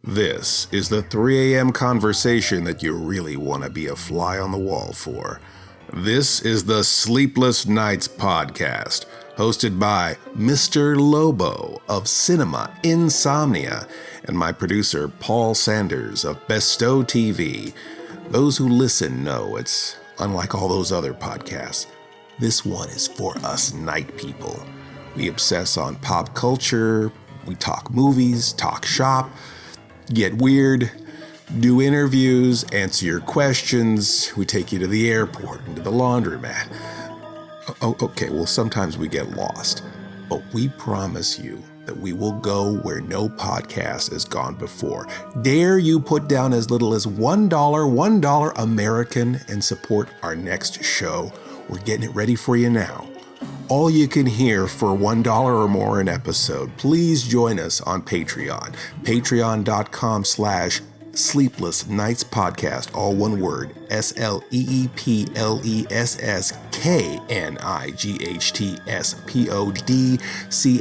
This is the 3 a.m. conversation that you really want to be a fly on the wall for. This is the Sleepless Knights podcast, hosted by Mr. Lobo of Cinema Insomnia and my producer Paul Sanders of BESTOW TV. Those who listen know it's unlike all those other podcasts. This one is for us night people. We obsess on pop culture, we talk movies, talk shop, get weird, do interviews, answer your questions. We take you to the airport and to the laundromat. Okay, well, sometimes we get lost, but we promise you that we will go where no podcast has gone before. Dare you put down as little as $1 American and support our next show? We're getting it ready for you now. All you can hear for $1 or more an episode. Please join us on Patreon. Patreon.com/Sleepless Knights Podcast, all one word, SLEEPLESS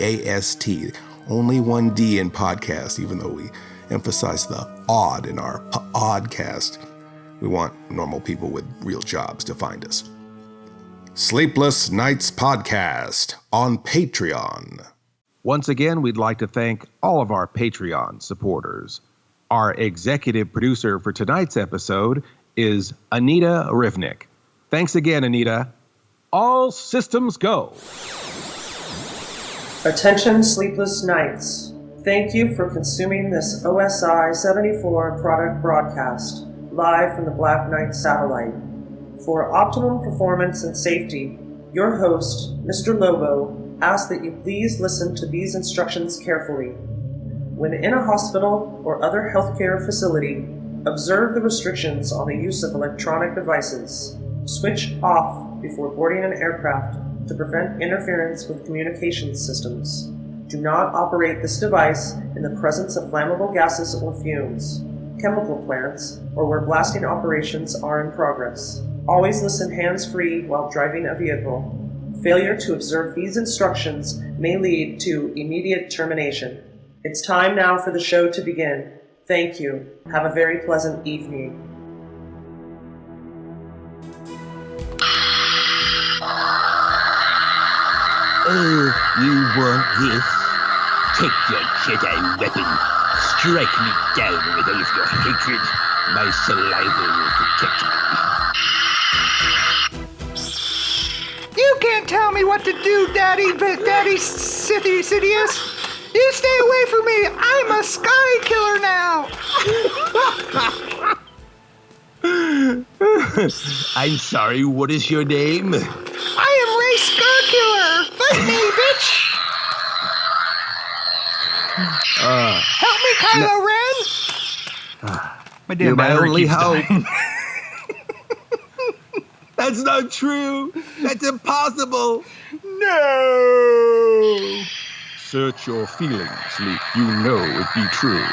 KNIGHTS Only one D in podcast, even though we emphasize the odd in our pODDcast. We want normal people with real jobs to find us. Sleepless Knights Podcast on Patreon. Once again, we'd like to thank all of our Patreon supporters. Our executive producer for tonight's episode is Anita Rivnik. Thanks again, Anita. All systems go. Attention, Sleepless Knights. Thank you for consuming this OSI 74 product broadcast, live from the Black Knight satellite. For optimum performance and safety, your host, Mr. Lobo, asks that you please listen to these instructions carefully. When in a hospital or other healthcare facility, observe the restrictions on the use of electronic devices. Switch off before boarding an aircraft to prevent interference with communications systems. Do not operate this device in the presence of flammable gases or fumes, chemical plants, or where blasting operations are in progress. Always listen hands-free while driving a vehicle. Failure to observe these instructions may lead to immediate termination. It's time now for the show to begin. Thank you. Have a very pleasant evening. Oh, you want this? Take your Jedi weapon. Strike me down with all of your hatred. My saliva will protect me. You can't tell me what to do, Daddy Sidious. You stay away from me. I'm a sky killer now. I'm sorry, what is your name? I am Ray Scar Killer. Fight me, bitch. Help me, Kylo Ren. My damn You're my battery only keeps hope. dying. That's not true. That's impossible. No. Search your feelings, Luke. You know it be true.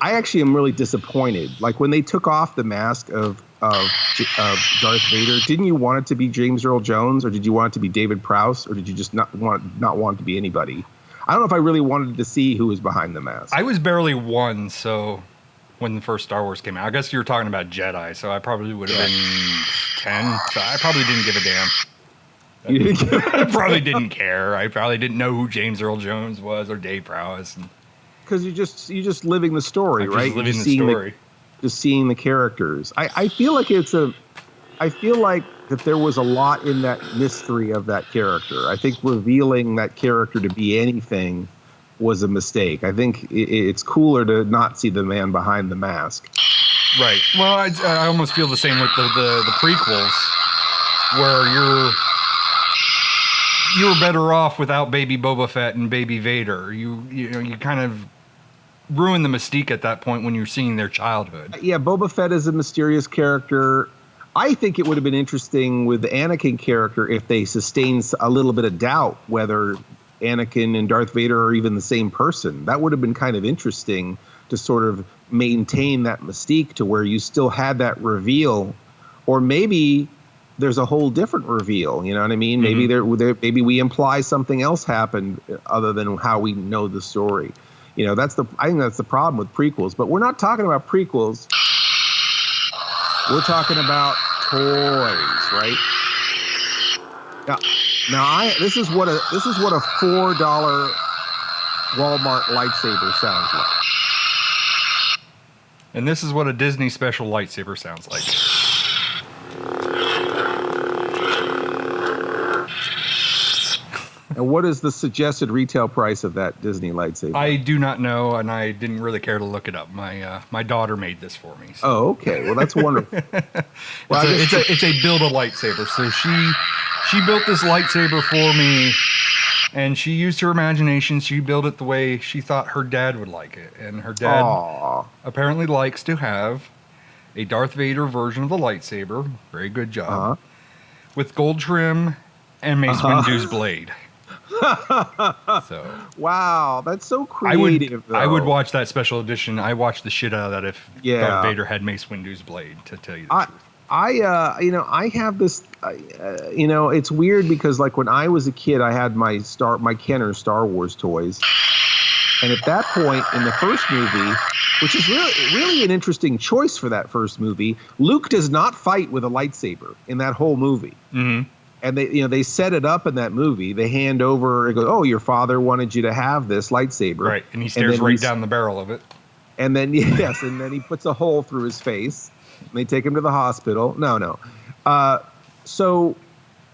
I actually am really disappointed. Like when they took off the mask of Darth Vader, didn't you want it to be James Earl Jones, or did you want it to be David Prowse, or did you just not want it to be anybody? I don't know if I really wanted to see who was behind the mask. I was barely one, so when the first Star Wars came out, I guess you were talking about Jedi, so I probably would have been 10, so I probably didn't give a damn. I probably didn't care. I probably didn't know who James Earl Jones was or Dave Prowse. Because you're just living the story, right? Just living the story. Just seeing the characters. I feel like I feel like that there was a lot in that mystery of that character. I think revealing that character to be anything was a mistake. I think it's cooler to not see the man behind the mask. Right. Well, I almost feel the same with the prequels, where you were better off without Baby Boba Fett and Baby Vader. You kind of ruin the mystique at that point when you're seeing their childhood. Yeah, Boba Fett is a mysterious character. I think it would have been interesting with the Anakin character if they sustained a little bit of doubt whether Anakin and Darth Vader are even the same person. That would have been kind of interesting to sort of maintain that mystique to where you still had that reveal, or maybe there's a whole different reveal. You know what I mean? Mm-hmm. Maybe maybe we imply something else happened other than how we know the story. You know, I think that's the problem with prequels. But we're not talking about prequels. We're talking about toys, right? Now this is what a $4 Walmart lightsaber sounds like. And this is what a Disney special lightsaber sounds like. And what is the suggested retail price of that Disney lightsaber? I do not know, and I didn't really care to look it up. My daughter made this for me. So. Oh, okay. Well, that's wonderful. It's a build a lightsaber. So she built this lightsaber for me, and she used her imagination. She built it the way she thought her dad would like it, and her dad apparently likes to have a Darth Vader version of the lightsaber. Very good job. With gold trim and Mace Windu's blade. So wow, that's so creative. I would watch that special edition. I watched the shit out of that if Darth Vader had Mace Windu's blade, to tell you the truth. I have this, it's weird because like when I was a kid, I had my Kenner Star Wars toys. And at that point in the first movie, which is really an interesting choice for that first movie, Luke does not fight with a lightsaber in that whole movie. Mm-hmm. And they set it up in that movie. They hand over and go, "Oh, your father wanted you to have this lightsaber." Right, and he stares right down the barrel of it. And then and then he puts a hole through his face. And they take him to the hospital. No. So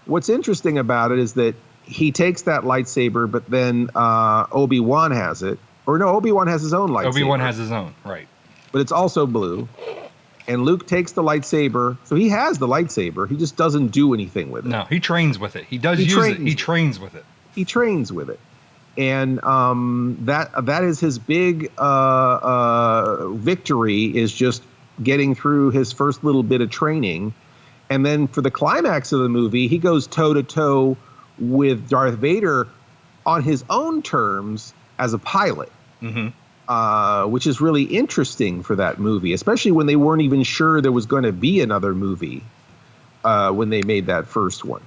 what's interesting about it is that he takes that lightsaber, but then Obi-Wan has it. Or no, Obi-Wan has his own lightsaber. Obi-Wan has his own, right. But it's also blue. And Luke takes the lightsaber. So he has the lightsaber. He just doesn't do anything with it. No, he trains with it. He does use it. He trains with it. He trains with it. And that is his big victory, is just getting through his first little bit of training. And then for the climax of the movie, he goes toe-to-toe with Darth Vader on his own terms as a pilot. Mm-hmm. Which is really interesting for that movie, especially when they weren't even sure there was going to be another movie when they made that first one.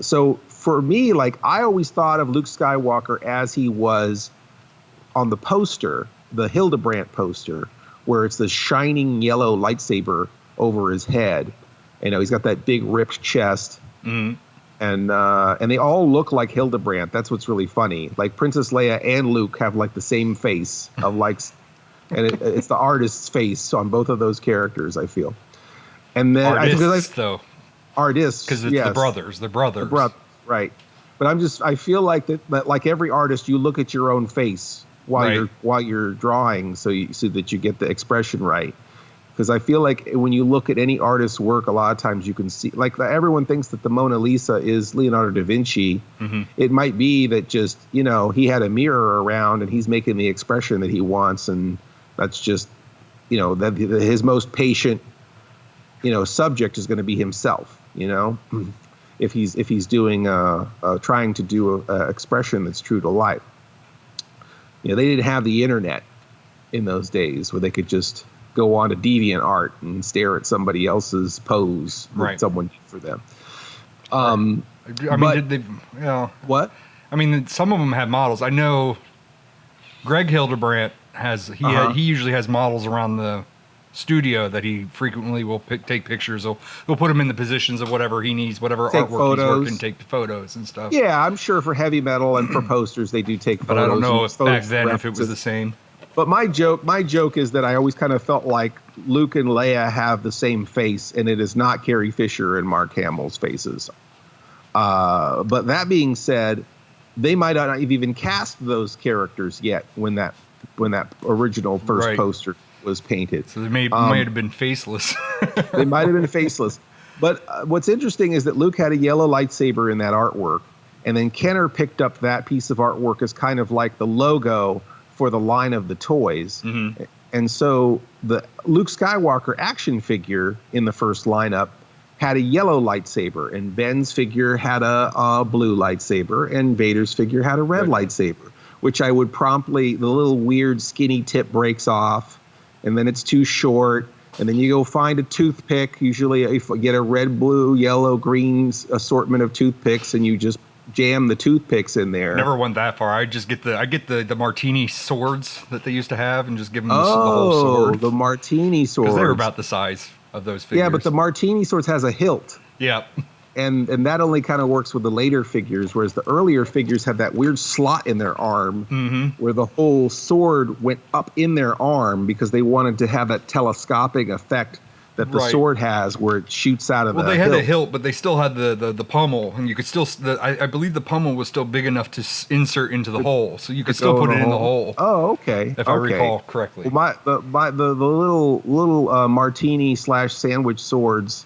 So for me, like, I always thought of Luke Skywalker as he was on the poster, the Hildebrandt poster, where it's the shining yellow lightsaber over his head. You know, he's got that big ripped chest. Mm-hmm. And they all look like Hildebrandt. That's what's really funny. Like Princess Leia and Luke have like the same face of like, and it's the artist's face on both of those characters, I feel. And then artists, because it's the brothers. They're brothers. Right. But I feel like that like every artist, you look at your own face while you're drawing, so that you get the expression right. Because I feel like when you look at any artist's work, a lot of times you can see, like, everyone thinks that the Mona Lisa is Leonardo da Vinci. Mm-hmm. It might be that just, he had a mirror around and he's making the expression that he wants. And that's just, that his most patient, subject is going to be himself, if he's doing, trying to do a expression that's true to life. They didn't have the internet in those days where they could just go on to DeviantArt and stare at somebody else's pose that someone did for them. Did they? What? I mean, some of them have models. I know Greg Hildebrandt he usually has models around the studio that he frequently will take pictures. He'll put them in the positions of whatever he needs, whatever take artwork photos. he's working, take photos and stuff. Yeah, I'm sure for heavy metal and for posters they do take photos. But I don't know if back then if it was the same. But my joke is that I always kind of felt like Luke and Leia have the same face, and it is not Carrie Fisher and Mark Hamill's faces. But that being said, they might not have even cast those characters yet when that original first poster was painted. So they might have been faceless. They might have been faceless. But what's interesting is that Luke had a yellow lightsaber in that artwork, and then Kenner picked up that piece of artwork as kind of like the logo for the line of the toys. Mm-hmm. And so the Luke Skywalker action figure in the first lineup had a yellow lightsaber, and Ben's figure had a blue lightsaber, and Vader's figure had a red lightsaber, which I would promptly, the little weird skinny tip breaks off, and then it's too short, and then you go find a toothpick. Usually you get a red, blue, yellow, green assortment of toothpicks, and you just jam the toothpicks in there. Never went that far. I get the Martini Swords that they used to have and just give them the whole sword. The Martini Swords. Because they were about the size of those figures. Yeah, but the Martini Swords has a hilt. Yeah. And that only kind of works with the later figures, whereas the earlier figures had that weird slot in their arm where the whole sword went up in their arm because they wanted to have that telescopic effect that the sword has where it shoots out of the hilt. Well, they had the hilt, but they still had the pommel, and you could still, I believe the pommel was still big enough to insert into the hole, so you could still put it in the hole. Oh, okay. If I recall correctly. Well, the little Martini / sandwich swords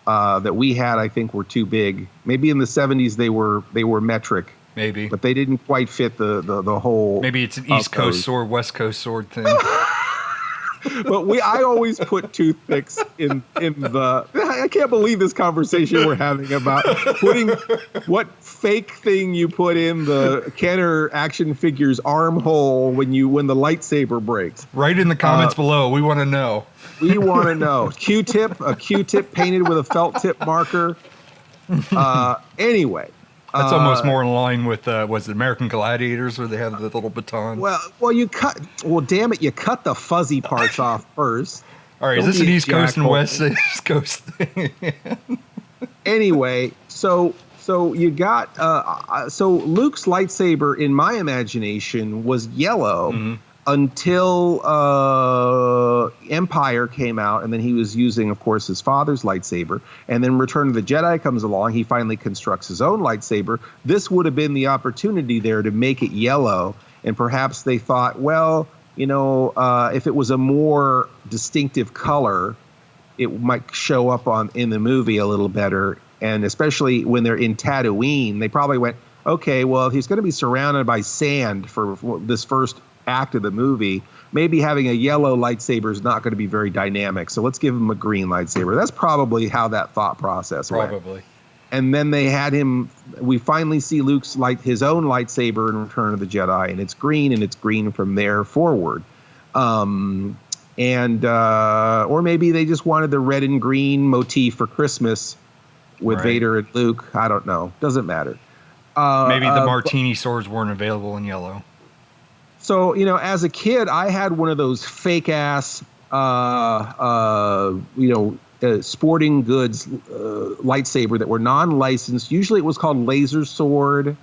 that we had, I think, were too big. Maybe in the 70s they were metric. Maybe. But they didn't quite fit the whole. Maybe it's an East Coast sword, West Coast sword thing. But I always put toothpicks in the. I can't believe this conversation we're having about putting what fake thing you put in the Kenner action figures armhole when the lightsaber breaks. Write in the comments below. We want to know. We want to know. A Q-tip painted with a felt tip marker. Anyway. That's almost more in line with was it American Gladiators where they have the little baton? Well, damn it, you cut the fuzzy parts off first. All right, is this an East Coast and West Coast thing? Anyway, so you got so Luke's lightsaber in my imagination was yellow until Empire came out, and then he was using, of course, his father's lightsaber. And then Return of the Jedi comes along. He finally constructs his own lightsaber. This would have been the opportunity there to make it yellow. And perhaps they thought, well, if it was a more distinctive color, it might show up in the movie a little better. And especially when they're in Tatooine, they probably went, okay, well, he's going to be surrounded by sand for this first act of the movie. Maybe having a yellow lightsaber is not going to be very dynamic, so let's give him a green lightsaber. That's probably how that thought process went. Probably. And then they had him. We finally see Luke's his own lightsaber in Return of the Jedi, and it's green from there forward. Or maybe they just wanted the red and green motif for Christmas with Vader and Luke. I don't know. Doesn't matter. Maybe the Martini Swords weren't available in yellow. So, as a kid, I had one of those fake ass, sporting goods lightsaber that were non-licensed. Usually it was called Laser Sword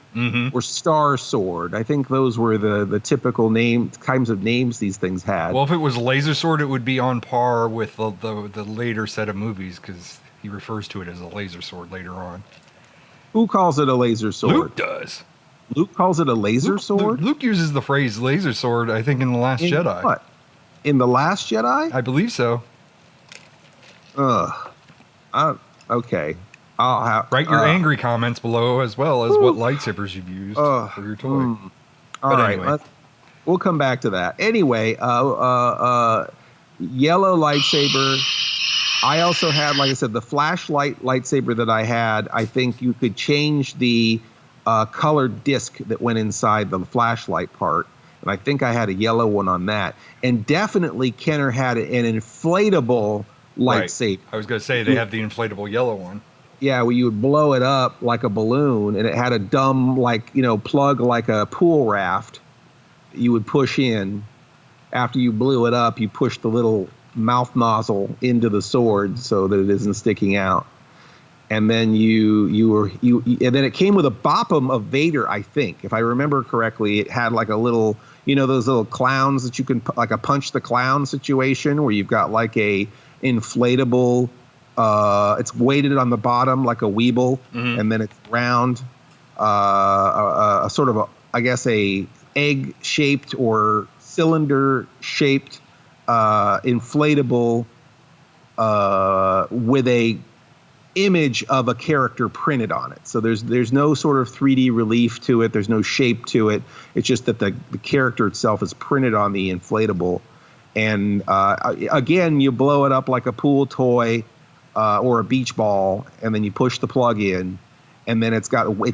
or Star Sword. I think those were the typical kinds of names these things had. Well, if it was Laser Sword, it would be on par with the later set of movies because he refers to it as a laser sword later on. Who calls it a laser sword? Luke does. Luke calls it a laser sword? Luke uses the phrase laser sword, I think, in The Last Jedi. What? In The Last Jedi? I believe so. Okay. I'll have... Write your angry comments below as well as what lightsabers you've used for your toy. All right. We'll come back to that. Anyway, yellow lightsaber. I also had, like I said, the flashlight lightsaber that I had. I think you could change the colored disc that went inside the flashlight part. And I think I had a yellow one on that. And definitely Kenner had an inflatable lightsaber. I was going to say they have the inflatable yellow one. Yeah, where you would blow it up like a balloon, and it had a dumb, plug like a pool raft you would push in. After you blew it up, you push the little mouth nozzle into the sword so that it isn't sticking out. And then and then it came with a boppum of Vader, I think. If I remember correctly, it had like a little, those little clowns that you can, like a punch the clown situation where you've got like a inflatable, it's weighted on the bottom like a Weeble, and then it's round, a sort of a egg-shaped or cylinder-shaped inflatable with a image of a character printed on it. So there's no sort of 3D relief to it. There's no shape to it. It's just that the character itself is printed on the inflatable. And again, you blow it up like a pool toy or a beach ball, and then you push the plug in, and then it's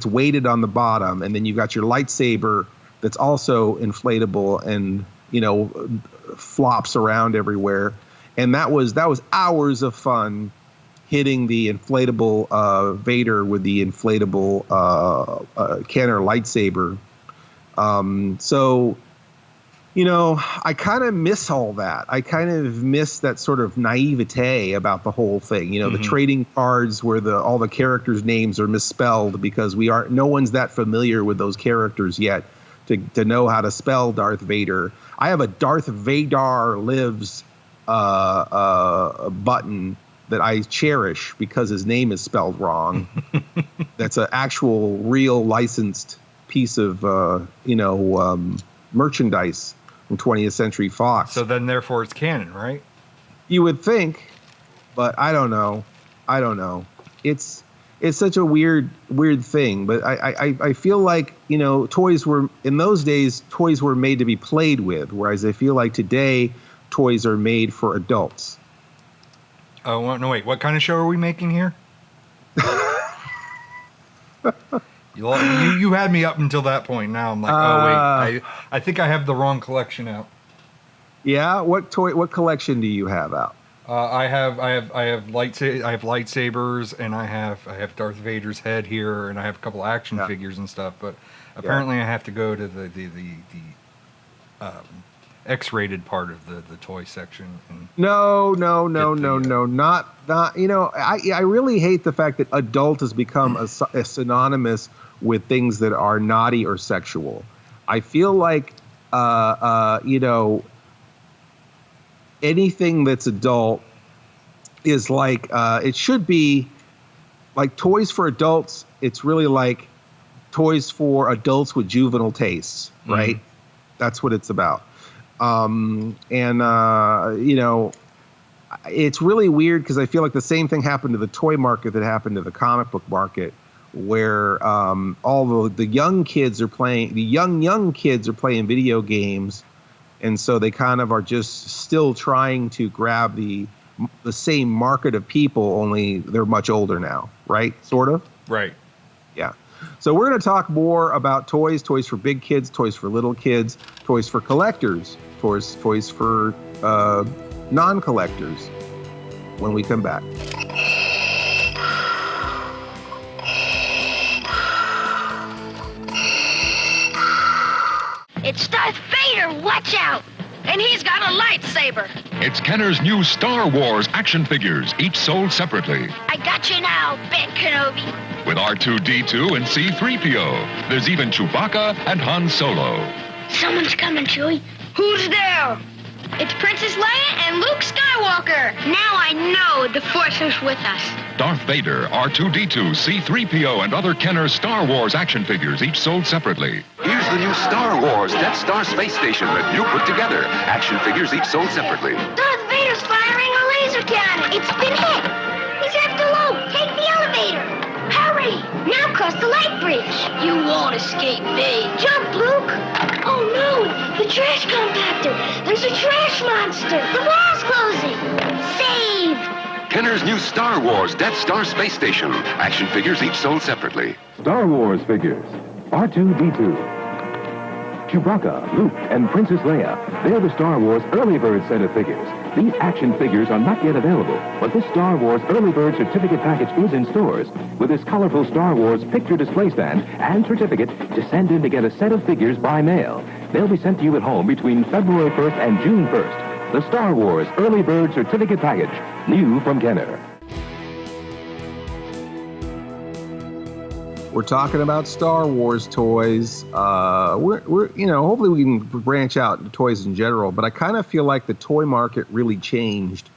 weighted on the bottom, and then you've got your lightsaber that's also inflatable and flops around everywhere. And that was hours of fun hitting the inflatable Vader with the inflatable Kenner lightsaber. So, you know, I kind of miss all that. I kind of miss that sort of naivete about the whole thing. You know, the trading cards where all the characters' names are misspelled because no one's that familiar with those characters yet to know how to spell Darth Vader. I have a Darth Vader lives button that I cherish because his name is spelled wrong. That's an actual real licensed piece of merchandise from 20th Century Fox. So then therefore it's canon, right? You would think, but I don't know. It's such a weird thing, but I feel like, you know, in those days toys were made to be played with, whereas I feel like today toys are made for adults. Oh, no, wait. What kind of show are we making here? You had me up until that point. Now I'm like, oh wait, I think I have the wrong collection out. Yeah, what collection do you have out? I have lightsabers, and I have Darth Vader's head here, and I have a couple action figures and stuff. But apparently, I have to go to the X-rated part of the toy section. And no, not. You know, I really hate the fact that adult has become a synonymous with things that are naughty or sexual. I feel like, you know, anything that's adult is like, it should be like toys for adults. It's really like toys for adults with juvenile tastes, right? That's what it's about. You know, it's really weird because I feel like the same thing happened to the toy market that happened to the comic book market, where all the young kids are playing, the young kids are playing video games, and so they kind of are just still trying to grab the same market of people, only they're much older now, right? Sort of? Right. Yeah. So we're going to talk more about toys for big kids, toys for little kids, toys for collectors, toys for non-collectors when we come back. It's Darth Vader, watch out! And he's got a lightsaber. It's Kenner's new Star Wars action figures, each sold separately. I got you now, Ben Kenobi. With R2-D2 and C-3PO. There's even Chewbacca and Han Solo. Someone's coming, Chewie. Who's there? It's Princess Leia and Luke Skywalker. Now I know the Force is with us. Darth Vader, R2-D2, C-3PO, and other Kenner Star Wars action figures, each sold separately. Here's the new Star Wars Death Star space station that you put together. Action figures each sold separately. Darth Vader's firing a laser cannon. It's been hit. He's after Luke. Take the elevator. Hurry! Now cross the light bridge. You won't escape me. Jump, Luke! Oh no! The trash compactor! There's a trash monster! The wall's closing! Save! Kenner's new Star Wars Death Star space station. Action figures each sold separately. Star Wars figures. R2-D2. Chewbacca, Luke, and Princess Leia. They're the Star Wars Early Bird set of figures. These action figures are not yet available, but this Star Wars Early Bird certificate package is in stores with this colorful Star Wars picture display stand and certificate to send in to get a set of figures by mail. They'll be sent to you at home between February 1st and June 1st. The Star Wars Early Bird certificate package, new from Kenner. We're talking about Star Wars toys. We're you know, hopefully we can branch out into toys in general, but I kind of feel like the toy market really changed,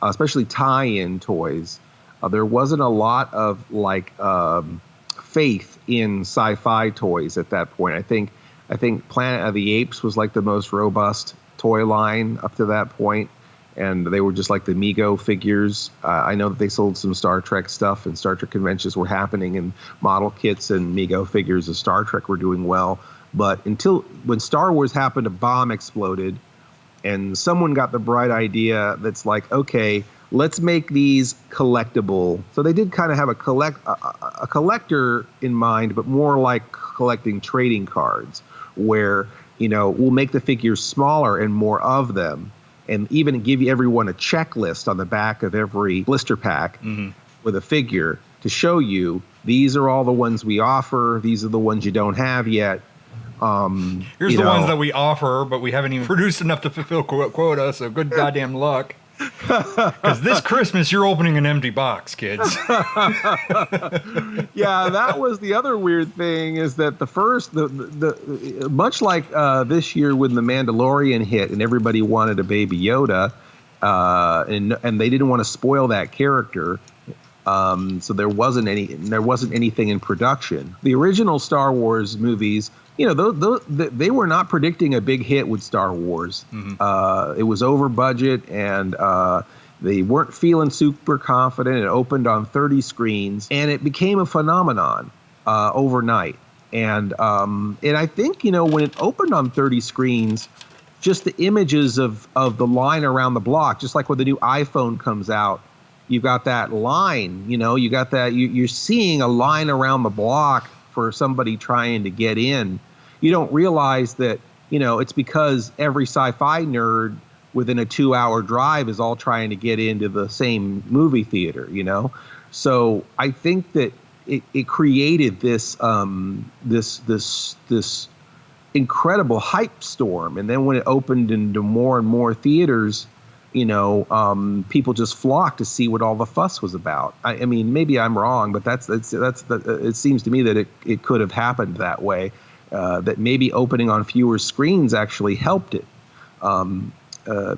especially tie-in toys. There wasn't a lot of like faith in sci-fi toys at that point. I think Planet of the Apes was like the most robust toy line up to that point. And they were just like the Mego figures. I know that they sold some Star Trek stuff, and Star Trek conventions were happening, and model kits and Mego figures of Star Trek were doing well. But until when Star Wars happened, a bomb exploded, and someone got the bright idea that's like, okay, let's make these collectible. So they did kind of have a collector in mind, but more like collecting trading cards, where, you know, we'll make the figures smaller and more of them. and even give everyone a checklist on the back of every blister pack with a figure to show you these are all the ones we offer. These are the ones you don't have yet. Here's the ones that we offer, but we haven't even produced enough to fulfill quota, so good goddamn luck. Because this Christmas, you're opening an empty box, kids. Yeah, that was the other weird thing is that the much like this year when The Mandalorian hit and everybody wanted a Baby Yoda, and they didn't want to spoil that character. So there wasn't anything in production. The original Star Wars movies, they were not predicting a big hit with Star Wars. It was over budget, and they weren't feeling super confident. It opened on 30 screens, and it became a phenomenon overnight. And I think when it opened on 30 screens, just the images of the line around the block, just like when the new iPhone comes out. You got that line, you got that, you're seeing a line around the block for somebody trying to get in. You don't realize that, it's because every sci-fi nerd within a 2-hour drive is all trying to get into the same movie theater, So I think that it created this incredible hype storm. And then when it opened into more and more theaters, people just flocked to see what all the fuss was about. I mean, maybe I'm wrong, but it seems to me that it could have happened that way. That maybe opening on fewer screens actually helped it,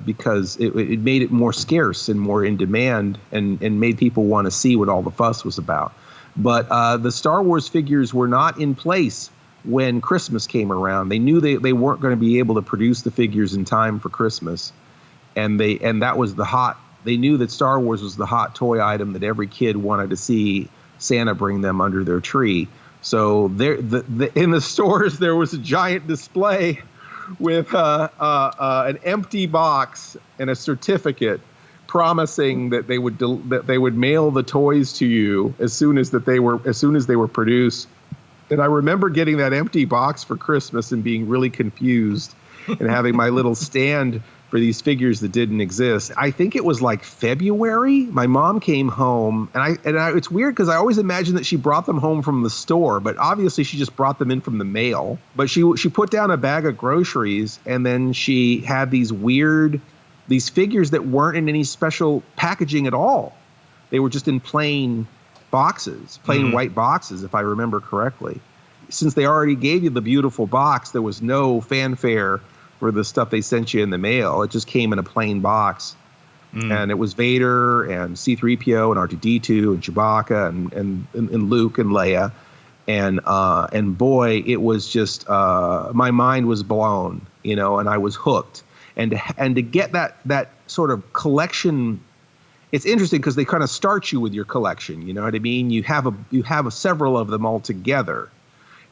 because it made it more scarce and more in demand, and made people want to see what all the fuss was about. But the Star Wars figures were not in place when Christmas came around. They knew they weren't going to be able to produce the figures in time for Christmas. And that was they knew that Star Wars was the hot toy item that every kid wanted to see Santa bring them under their tree. So in the stores, there was a giant display with an empty box and a certificate promising that they would mail the toys to you as soon as they were produced. And I remember getting that empty box for Christmas and being really confused and having my little stand for these figures that didn't exist. I think it was like February. My mom came home, and it's weird because I always imagined that she brought them home from the store, but obviously she just brought them in from the mail. But she put down a bag of groceries, and then she had these figures that weren't in any special packaging at all. They were just in plain boxes, white boxes, if I remember correctly. Since they already gave you the beautiful box, there was no fanfare for the stuff they sent you in the mail. It just came in a plain box. And it was Vader and C-3PO and R2-D2 and Chewbacca and Luke and Leia. And boy, it was just, my mind was blown, and I was hooked. And to get that sort of collection, it's interesting because they kind of start you with your collection. You know what I mean? You have several of them all together.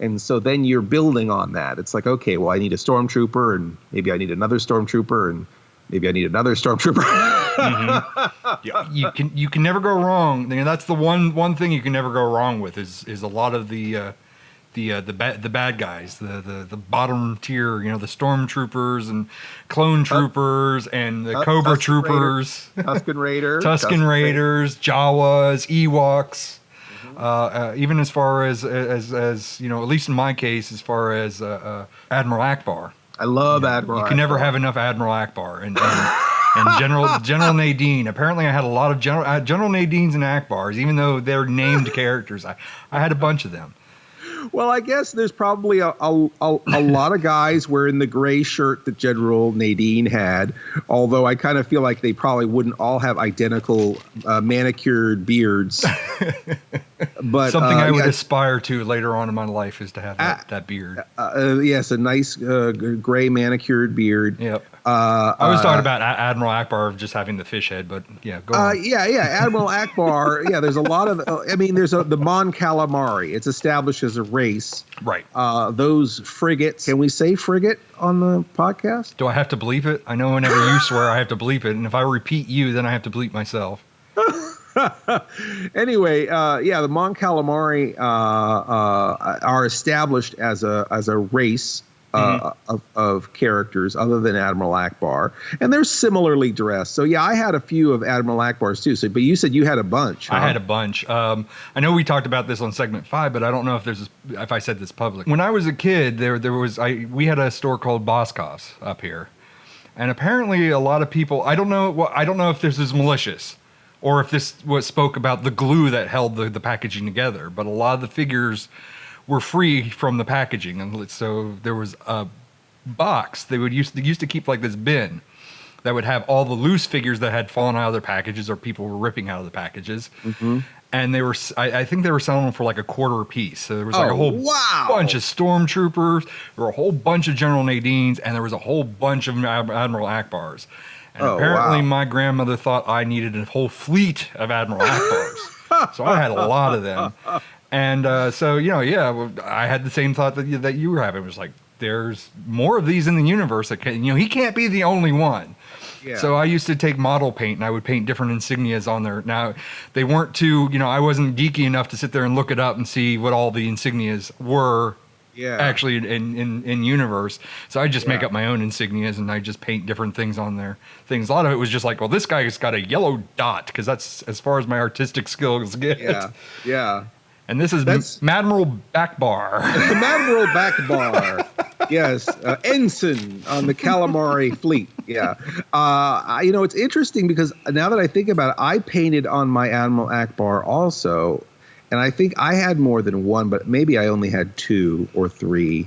And so then you're building on that. It's like, okay, well, I need a stormtrooper, and maybe I need another stormtrooper, and maybe I need another stormtrooper. Yeah, you can never go wrong. That's the one thing you can never go wrong with is a lot of the bad guys, the bottom tier, the stormtroopers and clone troopers and the Cobra troopers, Tusken Raiders, Jawas, Ewoks. Even as far as at least in my case, as far as Admiral Ackbar. I love Admiral Ackbar. You can never have enough Admiral Ackbar and General Nadine. Apparently, I had a lot of General Nadines and Ackbars, even though they're named characters. I had a bunch of them. Well, I guess there's probably a lot of guys wearing the gray shirt that General Nadine had, although I kind of feel like they probably wouldn't all have identical manicured beards. But something I would aspire to later on in my life is to have that beard. Yes, a nice gray manicured beard. Yep. I was talking about Admiral Ackbar just having the fish head, but yeah, go on. Yeah, Admiral Ackbar. Yeah, there's a lot of. There's the Mon Calamari. It's established as a race. Right. Those frigates. Can we say frigate on the podcast? Do I have to bleep it? I know whenever you swear, I have to bleep it, and if I repeat you, then I have to bleep myself. Anyway, the Mon Calamari are established as a race. of characters other than Admiral Ackbar, and they're similarly dressed. So yeah, I had a few of Admiral Ackbar's too. So, but you said you had a bunch. Huh? I had a bunch. I know we talked about this on segment 5, but I don't know if I said this public. When I was a kid, we had a store called Boscos up here, and apparently a lot of people. I don't know if this is malicious, or if this spoke about the glue that held the packaging together. But a lot of the figures were free from the packaging, and so there was a box they used to keep like this bin that would have all the loose figures that had fallen out of their packages or people were ripping out of the packages. Mm-hmm. And they were, I think they were selling them for like $0.25 a piece. So there was like a whole bunch of stormtroopers, there were a whole bunch of General Nadines, and there was a whole bunch of Admiral Ackbars. And apparently my grandmother thought I needed a whole fleet of Admiral Ackbars. So I had a lot of them. And so, I had the same thought that you were having. It was like, there's more of these in the universe. That he can't be the only one. Yeah. So I used to take model paint, and I would paint different insignias on there. Now, they weren't too, I wasn't geeky enough to sit there and look it up and see what all the insignias were actually in universe. So I just make up my own insignias, and I just paint different things on there. A lot of it was just like, well, this guy has got a yellow dot, because that's as far as my artistic skills get. Yeah. And this is Admiral Ackbar. Admiral Ackbar. Yes. Ensign on the Calamari fleet. Yeah. It's interesting because now that I think about it, I painted on my Admiral Ackbar also. And I think I had more than one, but maybe I only had 2 or 3.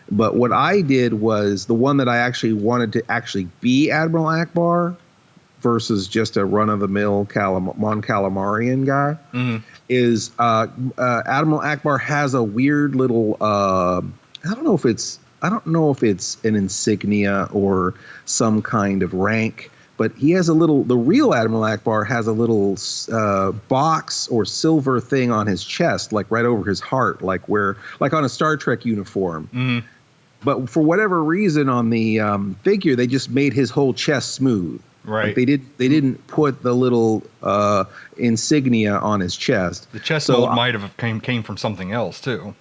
But what I did was the one that I actually wanted to actually be Admiral Ackbar versus just a run-of-the-mill Mon Calamarian guy. Mm-hmm. Is Admiral Ackbar has a weird little I don't know if it's an insignia or some kind of rank, but he has the real Admiral Ackbar has a little box or silver thing on his chest, like right over his heart, like on a Star Trek uniform. Mm-hmm. But for whatever reason on the figure, they just made his whole chest smooth. Right. Like they didn't put the little insignia on his chest. The chest mold might have came from something else too.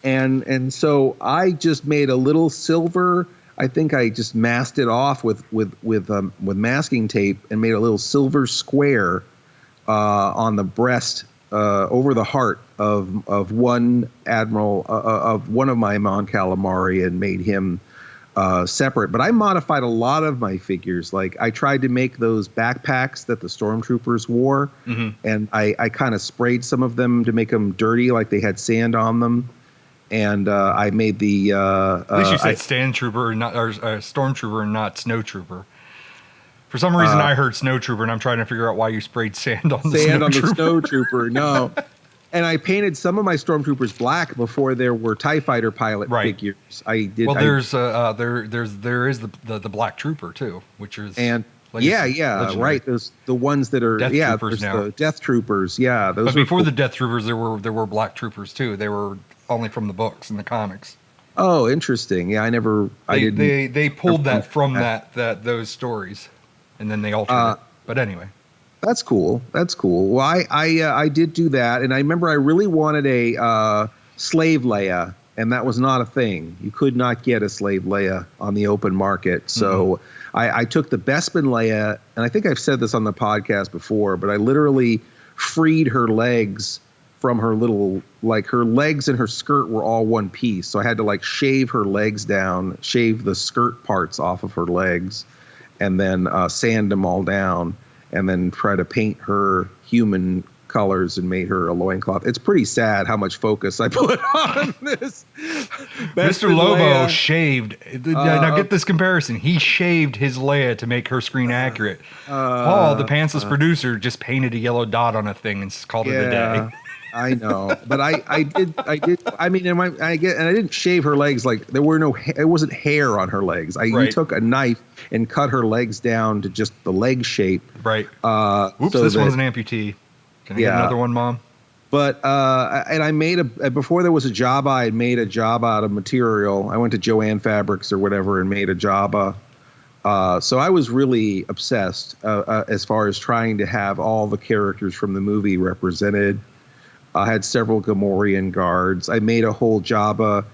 And so I just made a little silver. I think I just masked it off with masking tape and made a little silver square on the breast over the heart of one admiral of one of my Mon Calamari, and made him separate. But I modified a lot of my figures. Like I tried to make those backpacks that the stormtroopers wore, mm-hmm. and I kind of sprayed some of them to make them dirty, like they had sand on them. And I made the. At least you said stormtrooper and not snowtrooper. For some reason, I heard snowtrooper, and I'm trying to figure out why you sprayed sand on the snowtrooper. No. And I painted some of my stormtroopers black before there were TIE fighter pilot figures. I did. Well, there is the black trooper too, which is legendary. Right. Those the ones that are Death Troopers now. The Death Troopers. Yeah, those. But before the Death Troopers, there were black troopers too. They were only from the books and the comics. Oh, interesting. Yeah, They pulled that from those stories, and then they altered it. But anyway. That's cool. Well, I did do that, and I remember I really wanted a slave Leia, and that was not a thing. You could not get a slave Leia on the open market. So I took the Bespin Leia, and I think I've said this on the podcast before, but I literally freed her legs from her little, like her legs and her skirt were all one piece. So I had to like shave her legs down, shave the skirt parts off of her legs, and then sand them all down. And then try to paint her human colors and made her a loincloth. It's pretty sad how much focus I put on this. Mr. Lobo shaved. Now get this comparison. He shaved his Leia to make her screen accurate. Paul, the pantsless producer, just painted a yellow dot on a thing and called it a day. I know, but I did. I mean, and I didn't shave her legs. Like there were it wasn't hair on her legs. You took a knife and cut her legs down to just the leg shape. Right. Oops, this one's an amputee. Can I get another one, Mom? But and I made before there was a Jabba, I made a Jabba out of material. I went to Joanne Fabrics or whatever and made a Jabba. So I was really obsessed as far as trying to have all the characters from the movie represented. I had several Gamorrean guards. I made a whole Jabba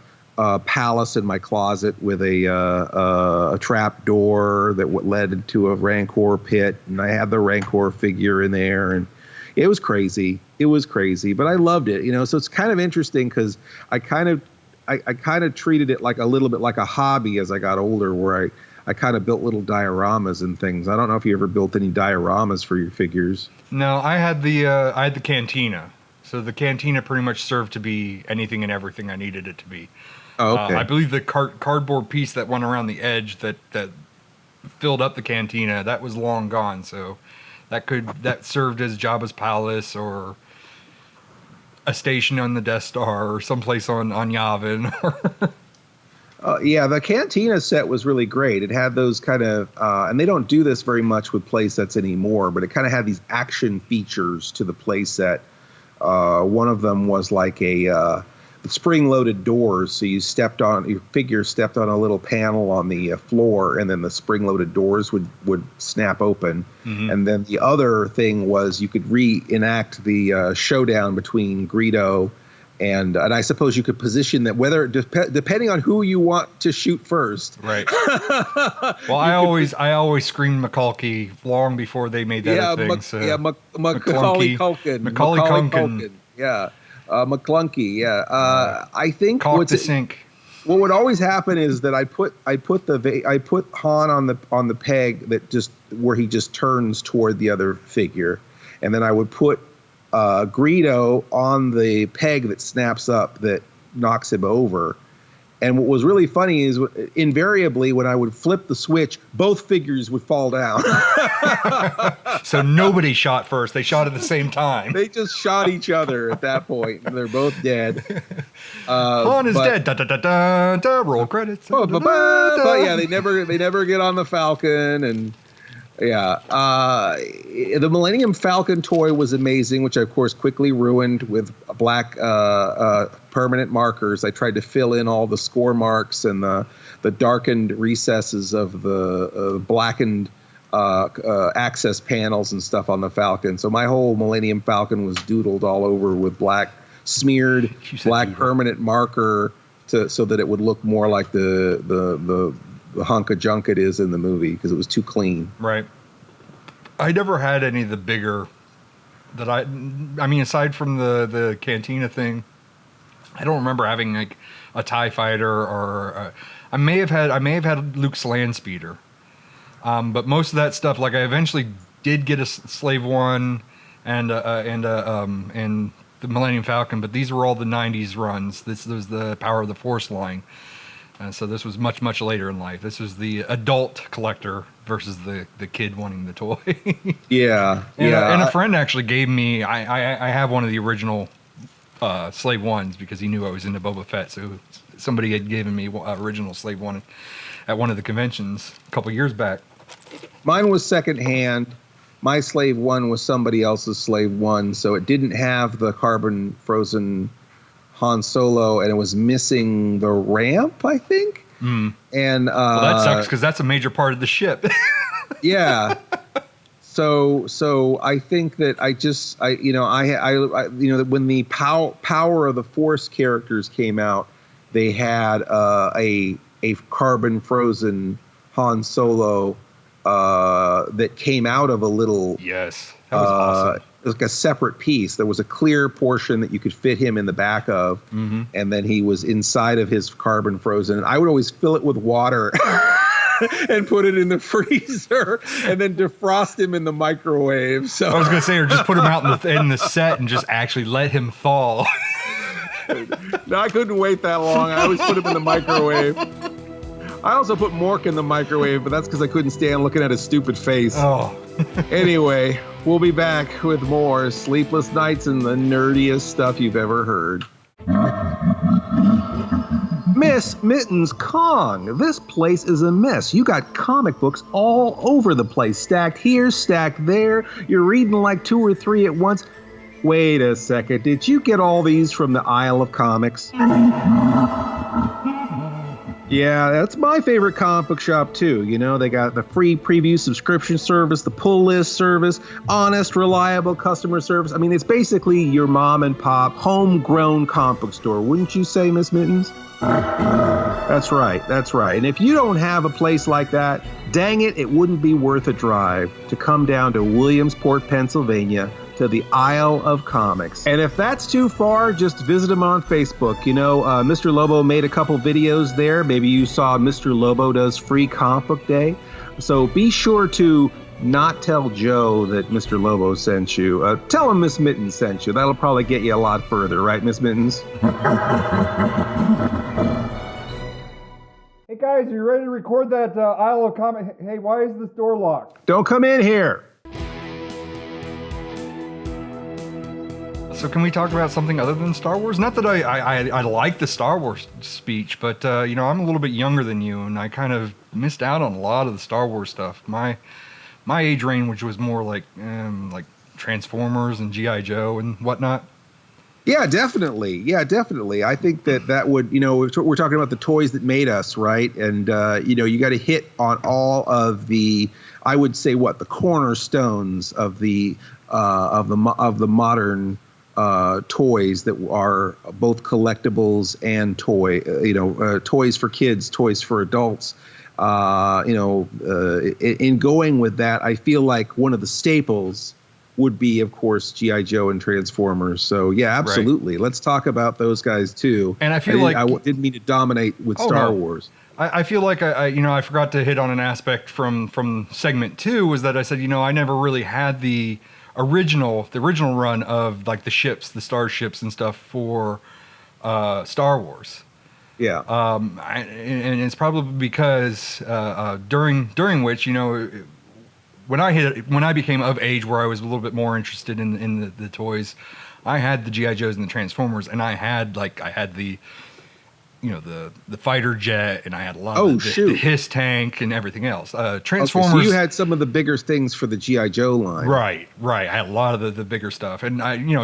palace in my closet with a trap door that led into a Rancor pit, and I had the Rancor figure in there, and it was crazy. It was crazy, but I loved it, So it's kind of interesting because I kind of treated it like a little bit like a hobby as I got older, where I kind of built little dioramas and things. I don't know if you ever built any dioramas for your figures. No, I had the cantina. So the cantina pretty much served to be anything and everything I needed it to be. Oh, okay. I believe the cardboard piece that went around the edge that filled up the cantina, that was long gone. So that served as Jabba's palace or a station on the Death Star or someplace on Yavin. Yeah, the cantina set was really great. It had those kind of, and they don't do this very much with play sets anymore, but it kind of had these action features to the play set. One of them was like a spring-loaded doors, so your figure stepped on a little panel on the floor, and then the spring-loaded doors would snap open. Mm-hmm. And then the other thing was you could reenact the showdown between Greedo and I suppose you could position that depending on who you want to shoot first. Right. Well, I always screamed Macaulay long before they made that a thing. Macaulay Culkin. Macaulay Culkin. Yeah. McClunky, yeah. I think sink. What would always happen is that I put Han on the peg that just where he just turns toward the other figure, and then I would put Greedo on the peg that snaps up that knocks him over. And what was really funny is invariably when I would flip the switch, both figures would fall down. So nobody shot first. They shot at the same time. They just shot each other at that point. And they're both dead. Han is dead. Da, da, da, da, da, roll credits. But yeah, they never get on the Falcon. And yeah, the Millennium Falcon toy was amazing, which I, of course, quickly ruined with black permanent markers. I tried to fill in all the score marks and the darkened recesses of the blackened access panels and stuff on the Falcon. So my whole Millennium Falcon was doodled all over with smeared black permanent marker so that it would look more like the hunk of junk it is in the movie because it was too clean. Right. I never had any of the bigger that I mean, aside from the cantina thing, I don't remember having like a TIE fighter or I may have had Luke's land speeder. But most of that stuff, like I eventually did get a Slave One and the Millennium Falcon, but these were all the 90s runs. This was the Power of the Force line. So this was much, much later in life. This was the adult collector versus the kid wanting the toy. Yeah. And a friend actually gave me, I have one of the original Slave Ones because he knew I was into Boba Fett. So somebody had given me original Slave One at one of the conventions a couple years back. Mine was secondhand. My Slave One was somebody else's Slave One. So it didn't have the carbon frozen Han Solo, and it was missing the ramp, I think. Mm. And well, that sucks because that's a major part of the ship. Yeah. So I think that when the Power of the Force characters came out, they had a carbon frozen Han Solo that came out of a little. Yes, that was awesome. Like a separate piece. There was a clear portion that you could fit him in the back of, mm-hmm. and then he was inside of his carbon frozen. And I would always fill it with water and put it in the freezer, and then defrost him in the microwave. So I was going to say, or just put him out in the set and just actually let him fall. No, I couldn't wait that long. I always put him in the microwave. I also put Mork in the microwave, but that's because I couldn't stand looking at his stupid face. Oh. Anyway, we'll be back with more Sleepless Nights and the nerdiest stuff you've ever heard. Miss Mittens Kong, this place is a mess. You got comic books all over the place, stacked here, stacked there. You're reading like 2 or 3 at once. Wait a second, did you get all these from the Isle of Comics? Yeah, that's my favorite comic book shop too. You know, they got the free preview subscription service, the pull list service, honest, reliable customer service. I mean, it's basically your mom and pop homegrown comic book store, wouldn't you say, Miss Mittens? That's right. That's right. And if you don't have a place like that, dang it, it wouldn't be worth a drive to come down to Williamsport, Pennsylvania, to the Isle of Comics. And if that's too far, just visit him on Facebook. You know, Mr. Lobo made a couple videos there. Maybe you saw Mr. Lobo does free comic book day. So be sure to not tell Joe that Mr. Lobo sent you. Tell him Miss Mittens sent you. That'll probably get you a lot further, right, Miss Mittens? Hey guys, are you ready to record that Isle of Comics? Hey, why is this door locked? Don't come in here. So can we talk about something other than Star Wars? Not that I like the Star Wars speech, but you know, I'm a little bit younger than you, and I kind of missed out on a lot of the Star Wars stuff. My age range, which was more like Transformers and G.I. Joe and whatnot. Yeah, definitely. Yeah, definitely. I think that would, you know, we're talking about the toys that made us, right? And you know, you got to hit on all of the, I would say, the cornerstones of the modern toys that are both collectibles and toys for kids, toys for adults. In going with that, I feel like one of the staples would be, of course, G.I. Joe and Transformers. So, yeah, absolutely. Right. Let's talk about those guys, too. And I feel I didn't mean to dominate with Star Wars. I feel like I forgot to hit on an aspect from segment 2 was that I said, you know, I never really had the original run of like the ships, the starships and stuff for Star Wars. Yeah. And it's probably because during which, you know, when I became of age where I was a little bit more interested in the toys, I had the G.I. Joes and the Transformers, and I had the, you know, the fighter jet, and I had a lot of the HISS tank and everything else. Transformers. Okay, so you had some of the bigger things for the G.I. Joe line. Right. I had a lot of the bigger stuff. And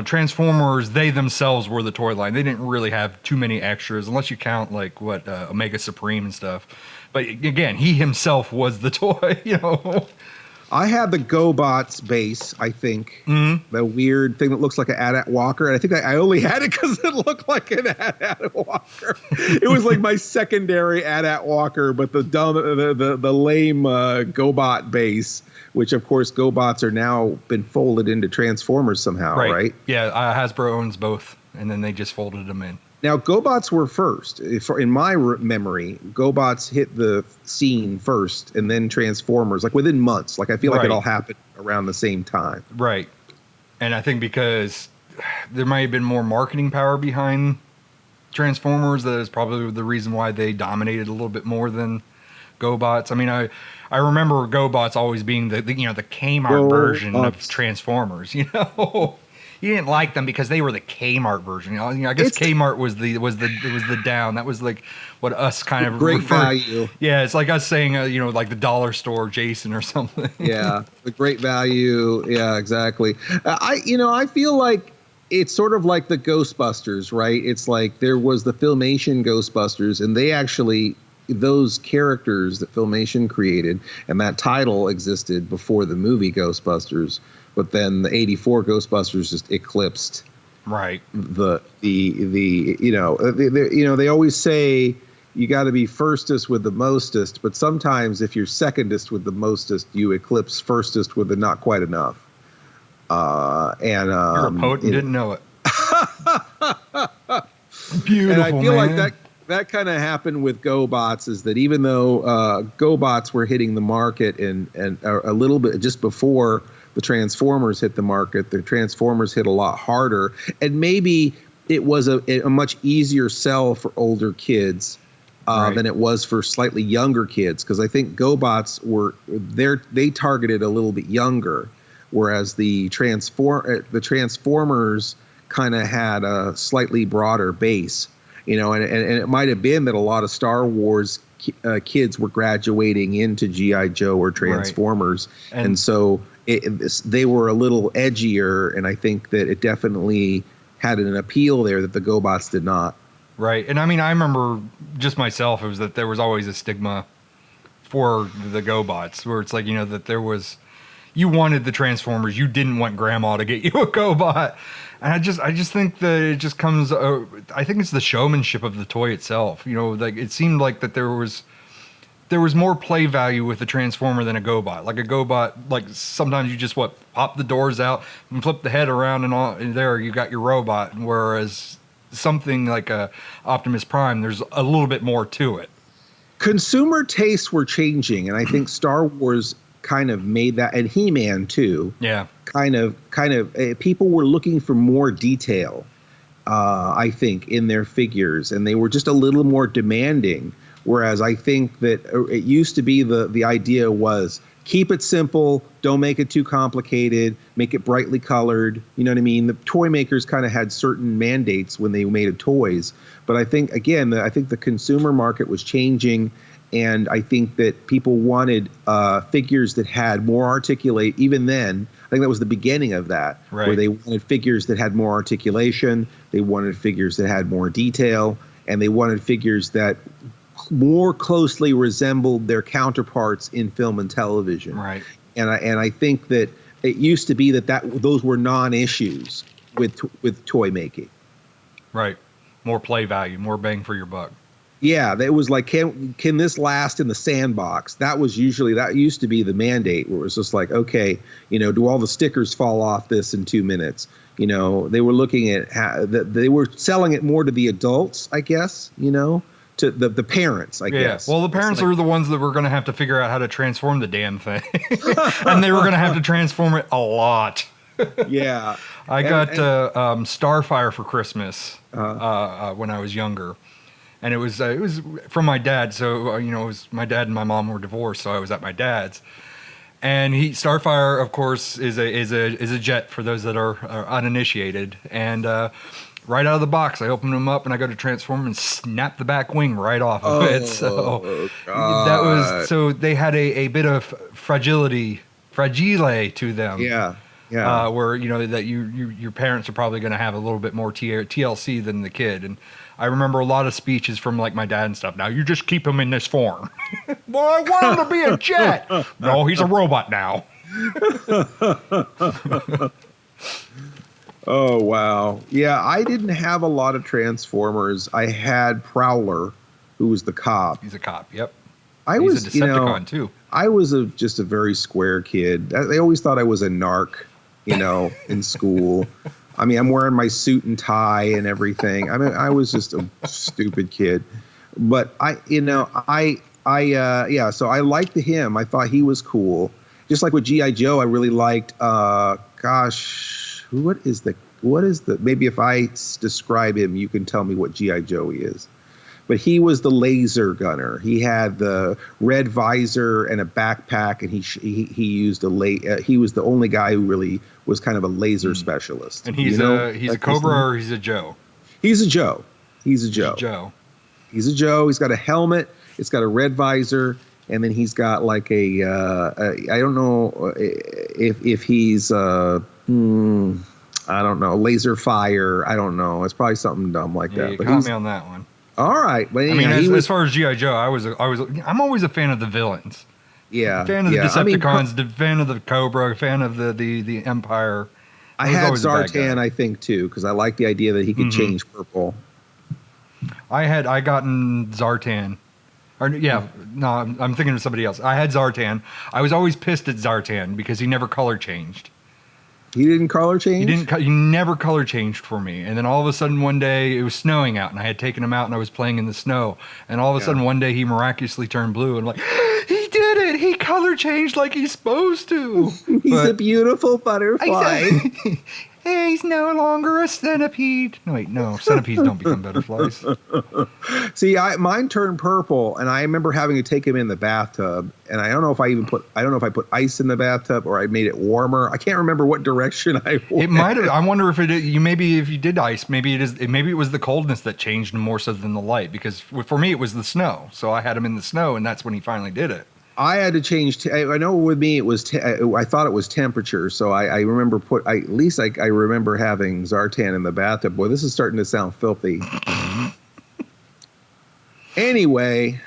Transformers, they themselves were the toy line. They didn't really have too many extras, unless you count like Omega Supreme and stuff. But again, he himself was the toy, you know. I had the GoBots base, I think. Mm-hmm. The weird thing that looks like an AT-AT Walker. And I think I only had it because it looked like an AT-AT Walker. It was like my secondary AT-AT Walker, but the lame GoBot base, which, of course, GoBots are now been folded into Transformers somehow, right? Yeah, Hasbro owns both, and then they just folded them in. Now, GoBots were first. In my memory, GoBots hit the scene first, and then Transformers, like within months. Like I feel like it all happened around the same time. Right. And I think because there might have been more marketing power behind Transformers, that is probably the reason why they dominated a little bit more than GoBots. I mean, I remember GoBots always being the Kmart version of Transformers, you know. You didn't like them because they were the Kmart version. You know, I guess Kmart was the down. That was like what us kind of great value. Yeah, it's like us saying like the dollar store Jason or something. Yeah, the great value. Yeah, exactly. I feel like it's sort of like the Ghostbusters, right? It's like there was the Filmation Ghostbusters, and they actually, those characters that Filmation created and that title existed before the movie Ghostbusters. But then the '84 Ghostbusters just eclipsed. Right. They always say you got to be firstest with the mostest, but sometimes if you're secondest with the mostest, you eclipse firstest with the not quite enough. You're a poet and didn't know it. Beautiful. And I feel like that kind of happened with GoBots, is that even though GoBots were hitting the market and a little bit just before the Transformers hit the market, the Transformers hit a lot harder, and maybe it was a much easier sell for older kids than it was for slightly younger kids, because I think GoBots they targeted a little bit younger, whereas the Transformers kind of had a slightly broader base, and it might have been that a lot of Star Wars kids were graduating into G.I. Joe or Transformers, and so they were a little edgier, and I think that it definitely had an appeal there that the GoBots did not. Right. And I mean, I remember just myself, it was that there was always a stigma for the GoBots, where it's like, you know, that there was, you wanted the Transformers, you didn't want grandma to get you a GoBot. And I just think that it just comes, I think it's the showmanship of the toy itself. You know, like it seemed like that there was more play value with a Transformer than a GoBot. Like a GoBot, like sometimes you just pop the doors out and flip the head around and there you got your robot. Whereas something like a Optimus Prime, there's a little bit more to it. Consumer tastes were changing, and I think Star Wars kind of made that, and He-Man too. Yeah. Kind of, people were looking for more detail, I think, in their figures, and they were just a little more demanding. Whereas I think that it used to be the idea was keep it simple, don't make it too complicated, make it brightly colored. You know what I mean? The toy makers kind of had certain mandates when they made toys. But I think, again, I think the consumer market was changing, and I think that people wanted figures that had more articulate. Even then, I think that was the beginning of that, right, where they wanted figures that had more articulation, they wanted figures that had more detail, and they wanted figures that more closely resembled their counterparts in film and television. Right. And I think that it used to be that those were non-issues with toy making. Right. More play value, more bang for your buck. Yeah, it was like, can this last in the sandbox? That used to be the mandate, where it was just like, okay, you know, do all the stickers fall off this in 2 minutes? You know, they were looking at they were selling it more to the adults, I guess, you know, to the parents, I guess. Well, the parents are the ones that were going to have to figure out how to transform the damn thing. And they were going to have to transform it a lot. Yeah. I got Starfire for Christmas when I was younger. And it was from my dad. So, you know, my dad and my mom were divorced, so I was at my dad's. And Starfire, of course, is a jet for those that are uninitiated. And right out of the box, I opened them up and I go to transform and snap the back wing right off of it. So they had a bit of fragile to them. Yeah. Where, you know, that your parents are probably going to have a little bit more TLC than the kid. And I remember a lot of speeches from like my dad and stuff. Now you just keep him in this form. Well, I want him to be a jet. No, he's a robot now. Oh, wow. Yeah, I didn't have a lot of Transformers. I had Prowler, who was the cop. He's a cop, yep. He's a Decepticon, too. I was just a very square kid. They always thought I was a narc, you know, in school. I mean, I'm wearing my suit and tie and everything. I mean, I was just a stupid kid. But so I liked him. I thought he was cool. Just like with G.I. Joe, I really liked, maybe if I describe him, you can tell me what G.I. Joe he is. But he was the laser gunner. He had the red visor and a backpack, and he used he was the only guy who really was kind of a laser specialist. And he's a Cobra or he's a Joe? He's a Joe. He's a Joe. He's a Joe. He's got a helmet. It's got a red visor, and then he's got like I don't know if he's I don't know, laser fire. I don't know. It's probably something dumb like that. You But caught me on that one. All right. But I mean, as far as G.I. Joe, I'm always a fan of the villains. Yeah. Fan of the Decepticons, fan of the Cobra, fan of the Empire. I had Zartan, I think, too, because I like the idea that he could change purple. I gotten Zartan. I'm thinking of somebody else. I had Zartan. I was always pissed at Zartan because he never color changed. He didn't color change? He never color changed for me. And then all of a sudden one day it was snowing out and I had taken him out and I was playing in the snow. And all of a sudden one day he miraculously turned blue and like, he did it. He color changed like he's supposed to. He's a beautiful butterfly. Hey, he's no longer a centipede. No, centipedes don't become butterflies. See, mine turned purple, and I remember having to take him in the bathtub. And I don't know if I put ice in the bathtub or I made it warmer. I can't remember what direction I went. It might have. I wonder if if you did ice, maybe it was the coldness that changed him more so than the light. Because for me, it was the snow. So I had him in the snow, and that's when he finally did it. I had to change. I know with me it was. I thought it was temperature, so I remember I remember having Zartan in the bathtub. Boy, this is starting to sound filthy. Anyway,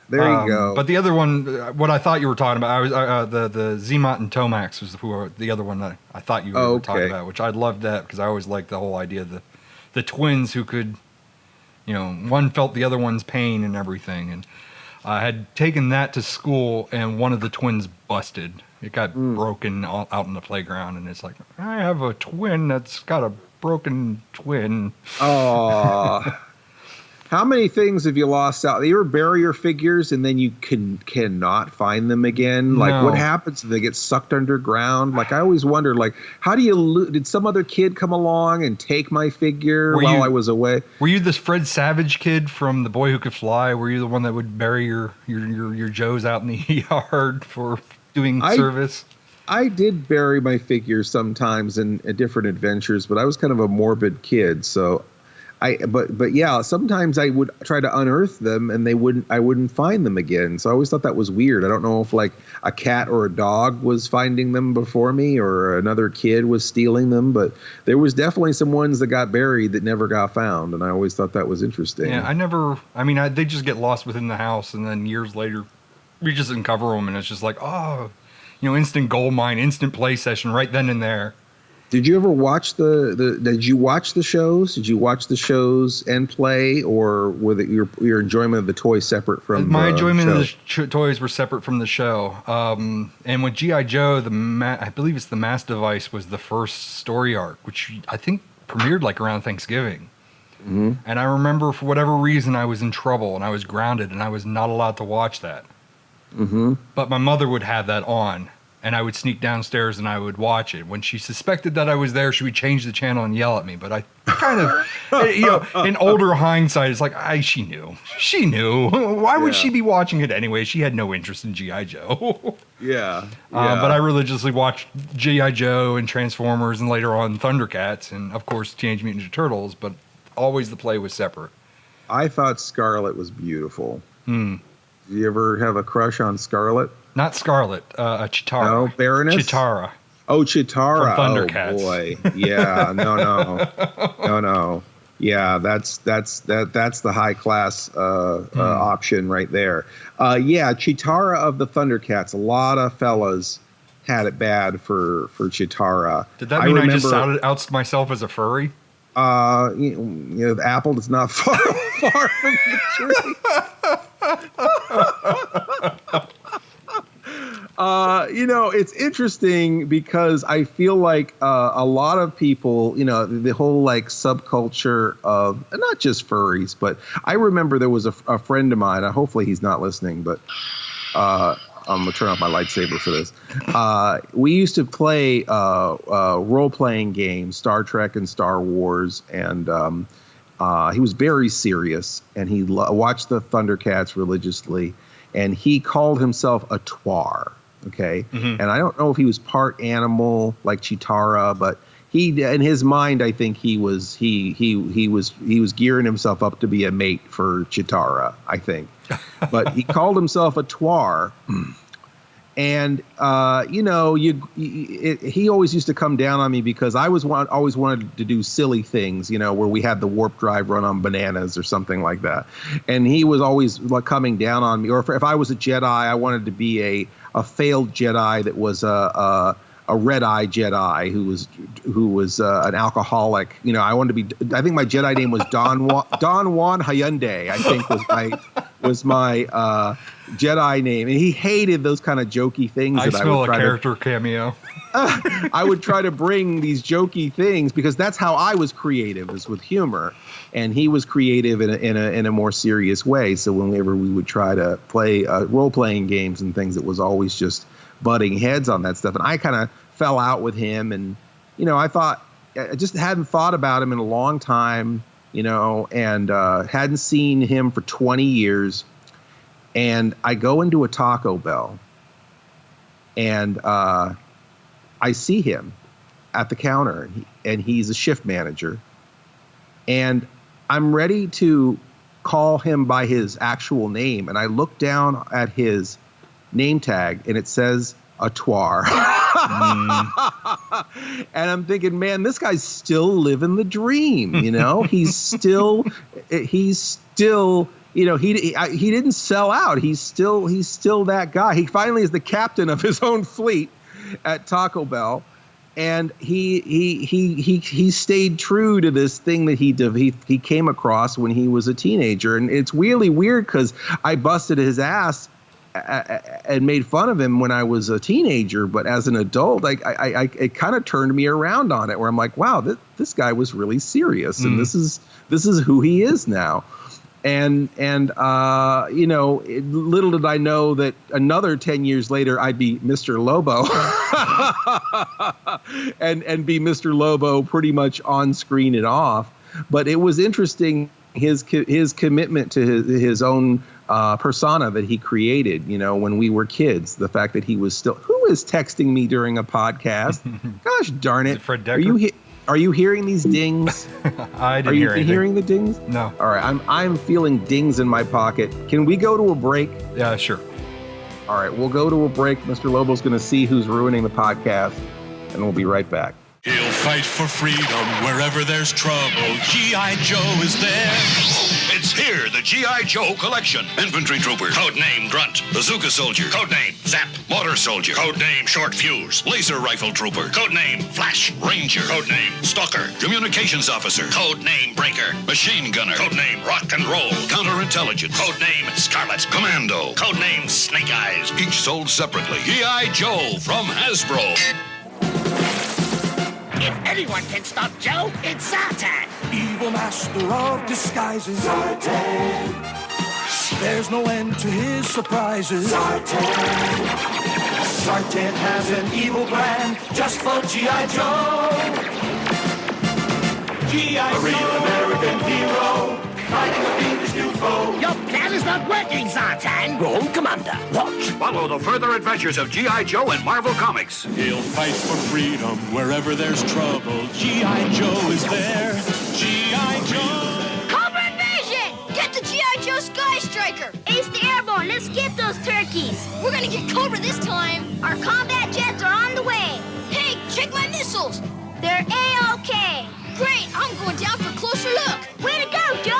there you go. But the other one, what I thought you were talking about, I was the Zmot and Tomax was the other one that I thought you were talking about, which I loved that because I always liked the whole idea of the twins who could, one felt the other one's pain and everything. And I had taken that to school, and one of the twins busted. It got broken out in the playground, and it's like, I have a twin that's got a broken twin. Oh. How many things have you lost out? You ever bury your figures and then you cannot find them again? Like, what happens if they get sucked underground? Like, I always wondered, like, how do you did some other kid come along and take my figure while I was away? Were you this Fred Savage kid from The Boy Who Could Fly? Were you the one that would bury your Joes out in the yard for doing service? I did bury my figures sometimes in different adventures, but I was kind of a morbid kid, so but yeah, sometimes I would try to unearth them and I wouldn't find them again. So I always thought that was weird. I don't know if like a cat or a dog was finding them before me or another kid was stealing them, but there was definitely some ones that got buried that never got found, and I always thought that was interesting. Yeah, they just get lost within the house, and then years later we just uncover them, and it's just like, instant gold mine, instant play session right then and there. Did you ever watch did you watch the shows? Did you watch the shows and play, or was it your enjoyment of the toys separate from my the enjoyment show? of the toys were separate from the show. And with G.I. Joe, I believe it's the Mass Device was the first story arc, which I think premiered like around Thanksgiving. Mm-hmm. And I remember for whatever reason I was in trouble and I was grounded and I was not allowed to watch that. Mm-hmm. But my mother would have that on. And I would sneak downstairs and I would watch it. When she suspected that I was there, she would change the channel and yell at me. But I kind of, in older hindsight, it's like, she knew. She knew. Why would she be watching it anyway? She had no interest in G.I. Joe. Yeah. But I religiously watched G.I. Joe and Transformers and later on Thundercats and, of course, Teenage Mutant Ninja Turtles. But always the play was separate. I thought Scarlet was beautiful. Hmm. Did you ever have a crush on Scarlet? Not Scarlet, Chitara. No, Baroness? Chitara. Oh, Chitara. From Thundercats. Oh, boy. Yeah, no. Yeah, that's the high class option right there. Yeah, Chitara of the Thundercats. A lot of fellas had it bad for Chitara. Did that mean I just outed myself as a furry? The apple is not far from the tree. It's interesting because I feel like a lot of people, the whole like subculture of not just furries, but I remember there was a friend of mine. Hopefully he's not listening, but I'm gonna turn off my lightsaber for this. We used to play role-playing games, Star Trek and Star Wars, and he was very serious, and he watched the Thundercats religiously, and he called himself a twar. Okay, and I don't know if he was part animal like Chitara, but in his mind, I think he was gearing himself up to be a mate for Chitara, I think. But he called himself a twar, and he always used to come down on me because I always wanted to do silly things, where we had the warp drive run on bananas or something like that, and he was always like coming down on me. Or if I was a Jedi, I wanted to be a failed Jedi that was a red-eye Jedi who was an alcoholic. I wanted to be. I think my Jedi name was Don Juan Hyundai. I think was my Jedi name, and he hated those kind of jokey things. I smell a character cameo. I would try to bring these jokey things because that's how I was creative, is with humor, and he was creative in a more serious way. So whenever we would try to play role-playing games and things, it was always just butting heads on that stuff. And I kind of fell out with him, and I just hadn't thought about him in a long time, and hadn't seen him for 20 years. And I go into a Taco Bell, and I see him at the counter, and he's a shift manager, and I'm ready to call him by his actual name, and I look down at his name tag, and it says a twar. And I'm thinking, man, this guy's still living the dream. He's still you know, he didn't sell out. He's still that guy. He finally is the captain of his own fleet at Taco Bell, and he stayed true to this thing that he came across when he was a teenager. And it's really weird because I busted his ass and made fun of him when I was a teenager, but as an adult, it kind of turned me around on it, where I'm like, wow, this guy was really serious, and this is who he is now. And you know, little did I know that another 10 years later, I'd be Mr. Lobo and be Mr. Lobo pretty much on screen and off. But it was interesting, his commitment to his own persona that he created, you know, when we were kids. The fact that he was still, who is texting me during a podcast? Gosh darn it. Fred Decker? Are you hearing these dings? I didn't hear anything. Are you hearing the dings? No. All right, I'm feeling dings in my pocket. Can we go to a break? Yeah, sure. All right, we'll go to a break. Mr. Lobo's going to see who's ruining the podcast, and we'll be right back. He'll fight for freedom wherever there's trouble. G.I. Joe is there. It's here, the G.I. Joe collection. Infantry trooper. Codename Grunt. Bazooka soldier. Codename Zap. Mortar soldier. Codename Short Fuse. Laser rifle trooper. Codename Flash. Ranger. Codename Stalker. Communications officer. Codename Breaker. Machine gunner. Codename Rock and Roll. Counterintelligence. Codename Scarlet. Commando. Codename Snake Eyes. Each sold separately. G.I. Joe from Hasbro. If anyone can stop Joe, it's Zartan. Evil master of disguises. Zartan. There's no end to his surprises. Zartan. Zartan has an evil plan just for G.I. Joe. G.I. Joe. A real American hero. Fighting a fiendish new foe. Your plan is not working, Zartan. Wrong, Commander. Watch. Follow the further adventures of G.I. Joe in Marvel Comics. He'll fight for freedom wherever there's trouble. G.I. Joe is there. G.I. Joe. Cobra Invasion! Get the G.I. Joe Sky Striker! Ace the Airborne, let's get those turkeys! We're gonna get Cobra this time! Our combat jets are on the way! Hey, check my missiles! They're A-OK! Great, I'm going down for a closer look! Way to go, Joe!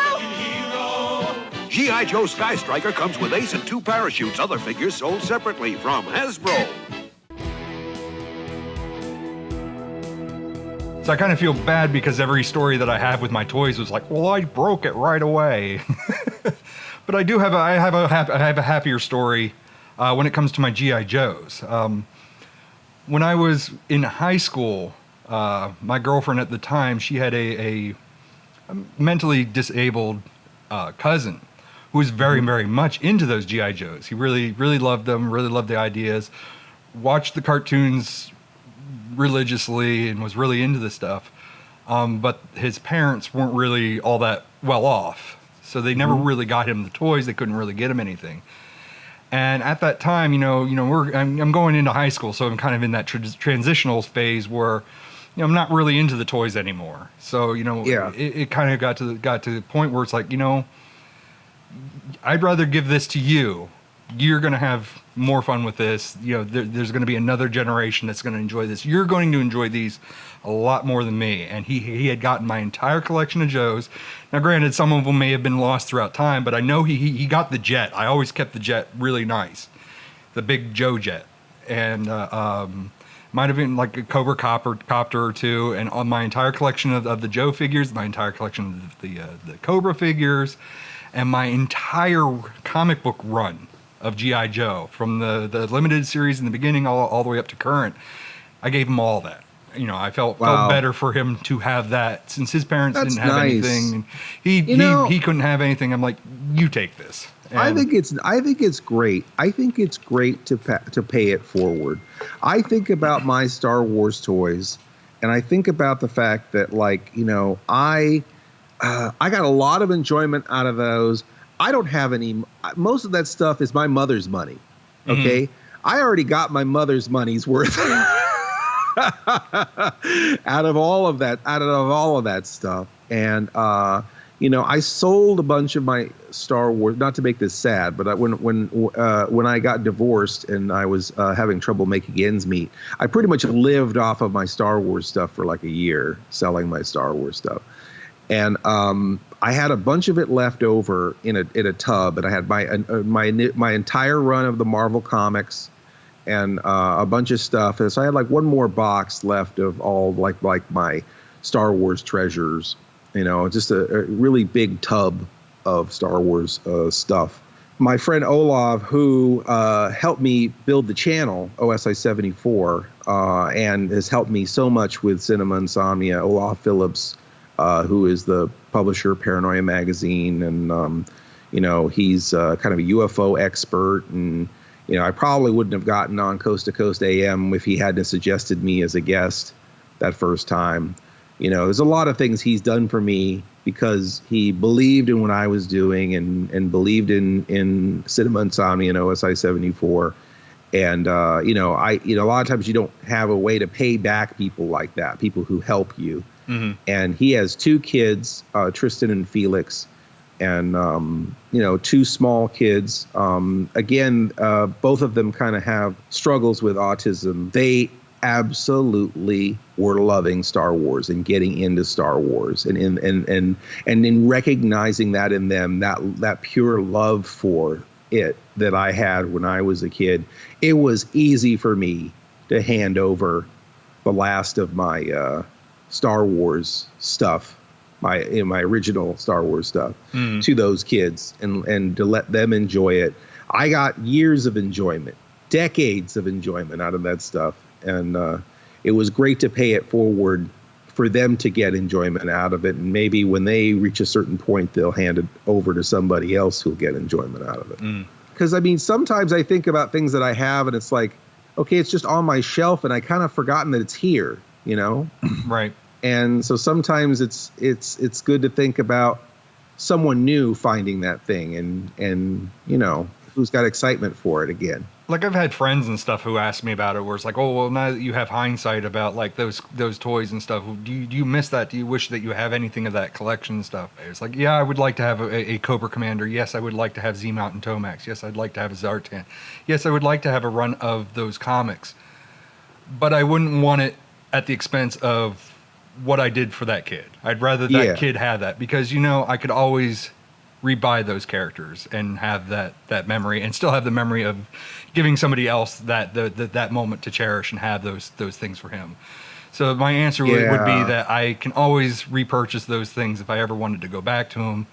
G.I. Joe Sky Striker comes with Ace and 2 parachutes. Other figures sold separately from Hasbro. So I kind of feel bad because every story that I have with my toys was like, well, I broke it right away. But I do have I have a happier story when it comes to my G.I. Joes. When I was in high school, my girlfriend at the time, she had a mentally disabled cousin who was very, very much into those G.I. Joes. He really, really loved them, really loved the ideas, watched the cartoons religiously, and was really into this stuff. But his parents weren't really all that well off, so they never really got him the toys. They couldn't really get him anything. And at that time, I'm going into high school, so I'm kind of in that transitional phase where, I'm not really into the toys anymore. So, it kind of got to the point where it's like, I'd rather give this to you. You're going to have more fun with this. There's going to be another generation that's going to enjoy this. You're going to enjoy these a lot more than me. And he had gotten my entire collection of Joes. Now, granted, some of them may have been lost throughout time, but I know he got the jet. I always kept the jet really nice, the big Joe jet. And might have been like a Cobra copter or two. And on my entire collection of the Joe figures, my entire collection of the Cobra figures, and my entire comic book run of G.I. Joe, from the limited series in the beginning all the way up to current, I gave him all that. I felt better for him to have that, since his parents didn't have anything. He couldn't have anything. I'm like, you take this. And I think it's great. I think it's great to pay it forward. I think about my Star Wars toys, and I think about the fact that, I got a lot of enjoyment out of those. I don't have any. Most of that stuff is my mother's money. Okay, I already got my mother's money's worth out of all of that stuff. And I sold a bunch of my Star Wars. Not to make this sad, but when I got divorced and I was having trouble making ends meet, I pretty much lived off of my Star Wars stuff for like a year, selling my Star Wars stuff. And I had a bunch of it left over in a tub, and I had my entire run of the Marvel comics and a bunch of stuff. And so I had like one more box left of all like my Star Wars treasures, just a really big tub of Star Wars stuff. My friend Olav, who helped me build the channel, OSI 74, and has helped me so much with Cinema Insomnia, Olav Phillips, who is the publisher of Paranoia Magazine, and he's kind of a UFO expert, and I probably wouldn't have gotten on Coast to Coast AM if he hadn't suggested me as a guest that first time. There's a lot of things he's done for me because he believed in what I was doing and believed in Cinema Insomnia and OSI 74. And, a lot of times you don't have a way to pay back people like that, people who help you. Mm-hmm. And he has two kids, Tristan and Felix, and, two small kids. Again, both of them kind of have struggles with autism. They absolutely were loving Star Wars and getting into Star Wars, and in recognizing that in them, that pure love for it that I had when I was a kid, it was easy for me to hand over the last of my Star Wars stuff, my original Star Wars stuff, to those kids and to let them enjoy it. I got years of enjoyment, decades of enjoyment out of that stuff. And it was great to pay it forward for them to get enjoyment out of it. And maybe when they reach a certain point, they'll hand it over to somebody else who'll get enjoyment out of it. Because, sometimes I think about things that I have and it's like, okay, it's just on my shelf and I kind of forgotten that it's here, Right. And so sometimes it's good to think about someone new finding that thing and who's got excitement for it again. Like I've had friends and stuff who ask me about it, where it's like, oh, well, now that you have hindsight about like those toys and stuff, do you miss that? Do you wish that you have anything of that collection and stuff? It's like, yeah, I would like to have a Cobra Commander. Yes, I would like to have Z-Mount and Tomax. Yes, I'd like to have a Zartan. Yes, I would like to have a run of those comics. But I wouldn't want it at the expense of what I did for that kid. I'd rather that kid have that because, I could always rebuy those characters and have that memory and still have the memory of giving somebody else that moment to cherish and have those things for him. So my answer would be that I can always repurchase those things if I ever wanted to go back to them.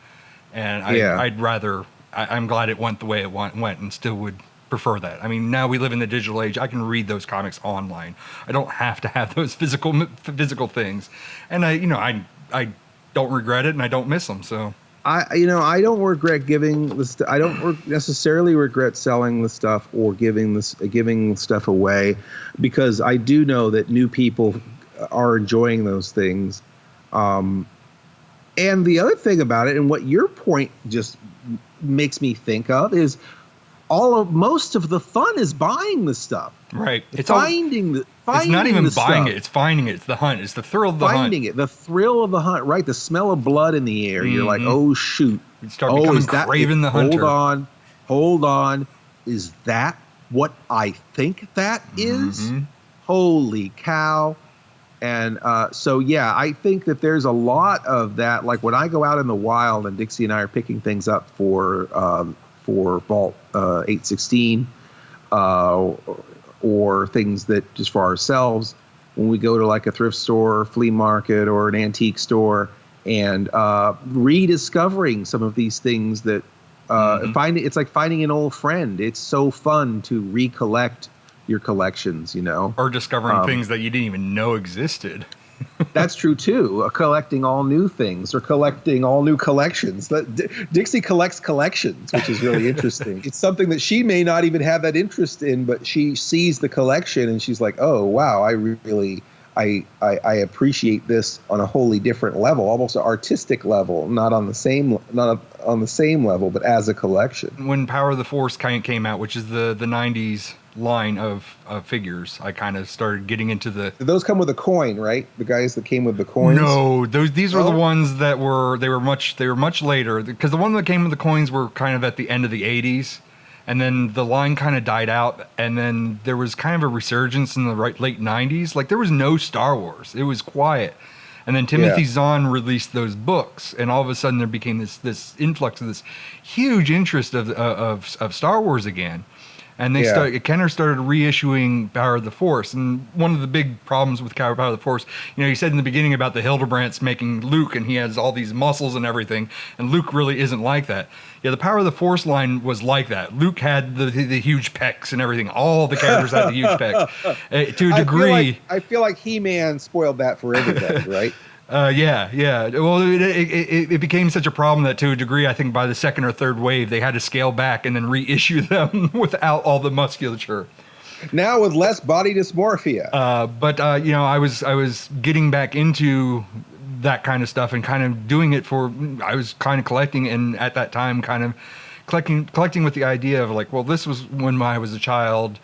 And I'm glad it went the way it went and still would prefer that. Now we live in the digital age. I can read those comics online. I don't have to have those physical things. And I don't regret it and I don't miss them. So I don't regret giving this. I don't necessarily regret selling the stuff or giving stuff away, because I do know that new people are enjoying those things. And the other thing about it, and what your point just makes me think of, is most of the fun is buying the stuff. Right. It's not even buying it. It's finding it. It's the hunt. It's the thrill of the hunt. Finding it. The thrill of the hunt. Right. The smell of blood in the air. Mm-hmm. You're like, oh, shoot. You start becoming Craven the Hunter. Hold on. Is that what I think that is? Holy cow. And I think that there's a lot of that. Like when I go out in the wild and Dixie and I are picking things up for Vault 816, or things that just for ourselves, when we go to like a thrift store, flea market, or an antique store, and rediscovering some of these things that it's like finding an old friend. It's so fun to recollect your collections, or discovering things that you didn't even know existed. That's true too. Collecting all new things or collecting all new collections. Dixie collects collections, which is really interesting. It's something that she may not even have that interest in, but she sees the collection and she's like, "Oh wow, I appreciate this on a wholly different level, almost an artistic level, not on the same level, but as a collection." When Power of the Force came out, which is the 90s line of figures, I kind of started getting into the... Did those come with a coin, right? The guys that came with the coins? No, these were the ones that were much later, because the one that came with the coins were kind of at the end of the 80s, and then the line kind of died out, and then there was kind of a resurgence in the late 90s. Like there was no Star Wars. It was quiet. And then Timothy Zahn released those books, and all of a sudden there became this influx of this huge interest of Star Wars again. And Kenner started reissuing Power of the Force. And one of the big problems with Power of the Force, he said in the beginning about the Hildebrands making Luke, and he has all these muscles and everything, and Luke really isn't like that. Yeah, the Power of the Force line was like that. Luke had the huge pecs and everything. All the characters had the huge pecs. To a degree. I feel like He-Man spoiled that for everybody, right? Yeah. Well, it became such a problem that to a degree, I think by the second or third wave, they had to scale back and then reissue them without all the musculature. Now with less body dysmorphia. But I was getting back into that kind of stuff and kind of doing it I was kind of collecting, and at that time kind of collecting with the idea of like, well, this was when I was a child,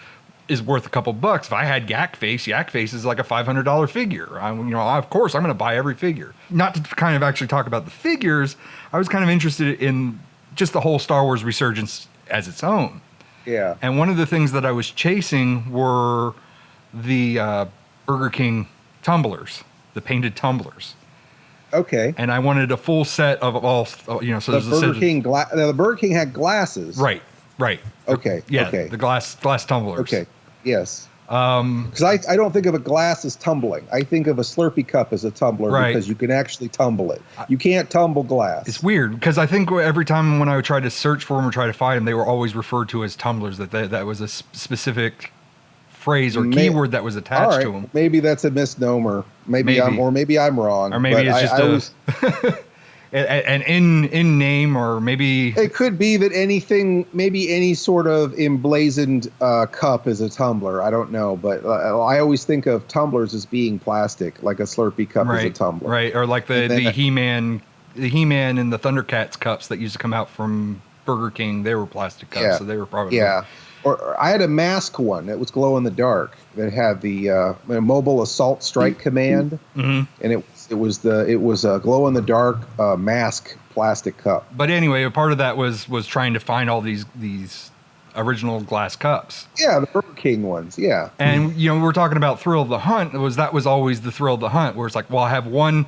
is worth a couple bucks. If I had Yak Face is like a $500 figure. Of course, I'm going to buy every figure. Not to kind of actually talk about the figures, I was kind of interested in just the whole Star Wars resurgence as its own. Yeah. And one of the things that I was chasing were the Burger King tumblers, the painted tumblers. Okay. And I wanted a full set of all, so the Burger King the Burger King had glasses. Right. Okay. Yeah. Okay. The glass tumblers. Okay. Yes. Because I don't think of a glass as tumbling. I think of a Slurpee cup as a tumbler because you can actually tumble it. You can't tumble glass. It's weird because I think every time when I would try to search for them or try to find them, they were always referred to as tumblers. That was a specific phrase or keyword that was attached to them. Maybe that's a misnomer. Maybe I'm wrong. Or maybe it's just an in name, or maybe it could be that any sort of emblazoned cup is a tumbler. I don't know, but I always think of tumblers as being plastic, like a Slurpee cup is a tumbler, right? Or like the He-Man and the Thundercats cups that used to come out from Burger King. They were plastic cups, so they were probably Or I had a mask one that was glow in the dark that had the mobile assault strike command, and it was a glow in the dark mask plastic cup. But anyway, a part of that was trying to find all these original glass cups. Yeah, the Burger King ones. Yeah. And we're talking about Thrill of the Hunt. That was always the Thrill of the Hunt, where it's like, well, I have 1,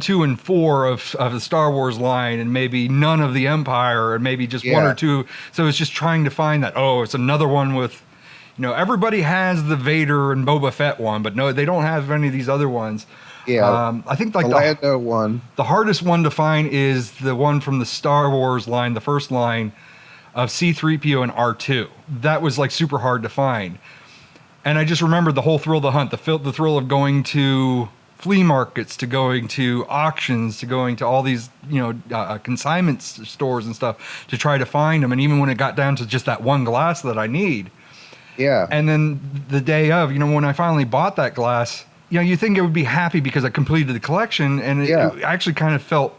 2, and 4 of the Star Wars line, and maybe none of the Empire, and maybe just 1 or 2. So it's just trying to find that. Oh, it's another one with, everybody has the Vader and Boba Fett one, but no, they don't have any of these other ones. Yeah, I think like the Lando one. The hardest one to find is the one from the Star Wars line, the first line of C-3PO and R2. That was like super hard to find. And I just remembered the whole Thrill of the Hunt, the thrill of going to flea markets, to going to auctions, to going to all these, consignment stores and stuff to try to find them. And even when it got down to just that one glass that I need. Yeah. And then the day of, when I finally bought that glass, you think it would be happy because I completed the collection, and it actually kind of felt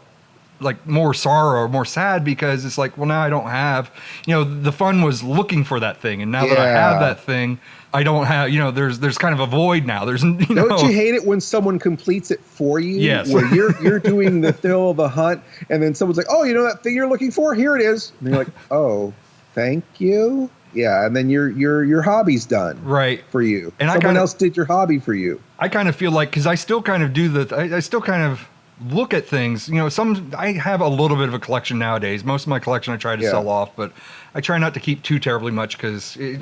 like more sorrow or more sad because it's like, well, now I don't have, the fun was looking for that thing, and now that I have that thing, I don't have, there's kind of a void now. There's, Don't you hate it when someone completes it for you? Yes. Where you're doing the Thrill of the Hunt, and then someone's like, oh, that thing you're looking for? Here it is. And you're like, oh, thank you. Yeah, and then your hobby's done, right, for you. And someone else did your hobby for you. I kind of feel like, because I still kind of do I still kind of look at things. I have a little bit of a collection nowadays. Most of my collection I try to sell off, but I try not to keep too terribly much because it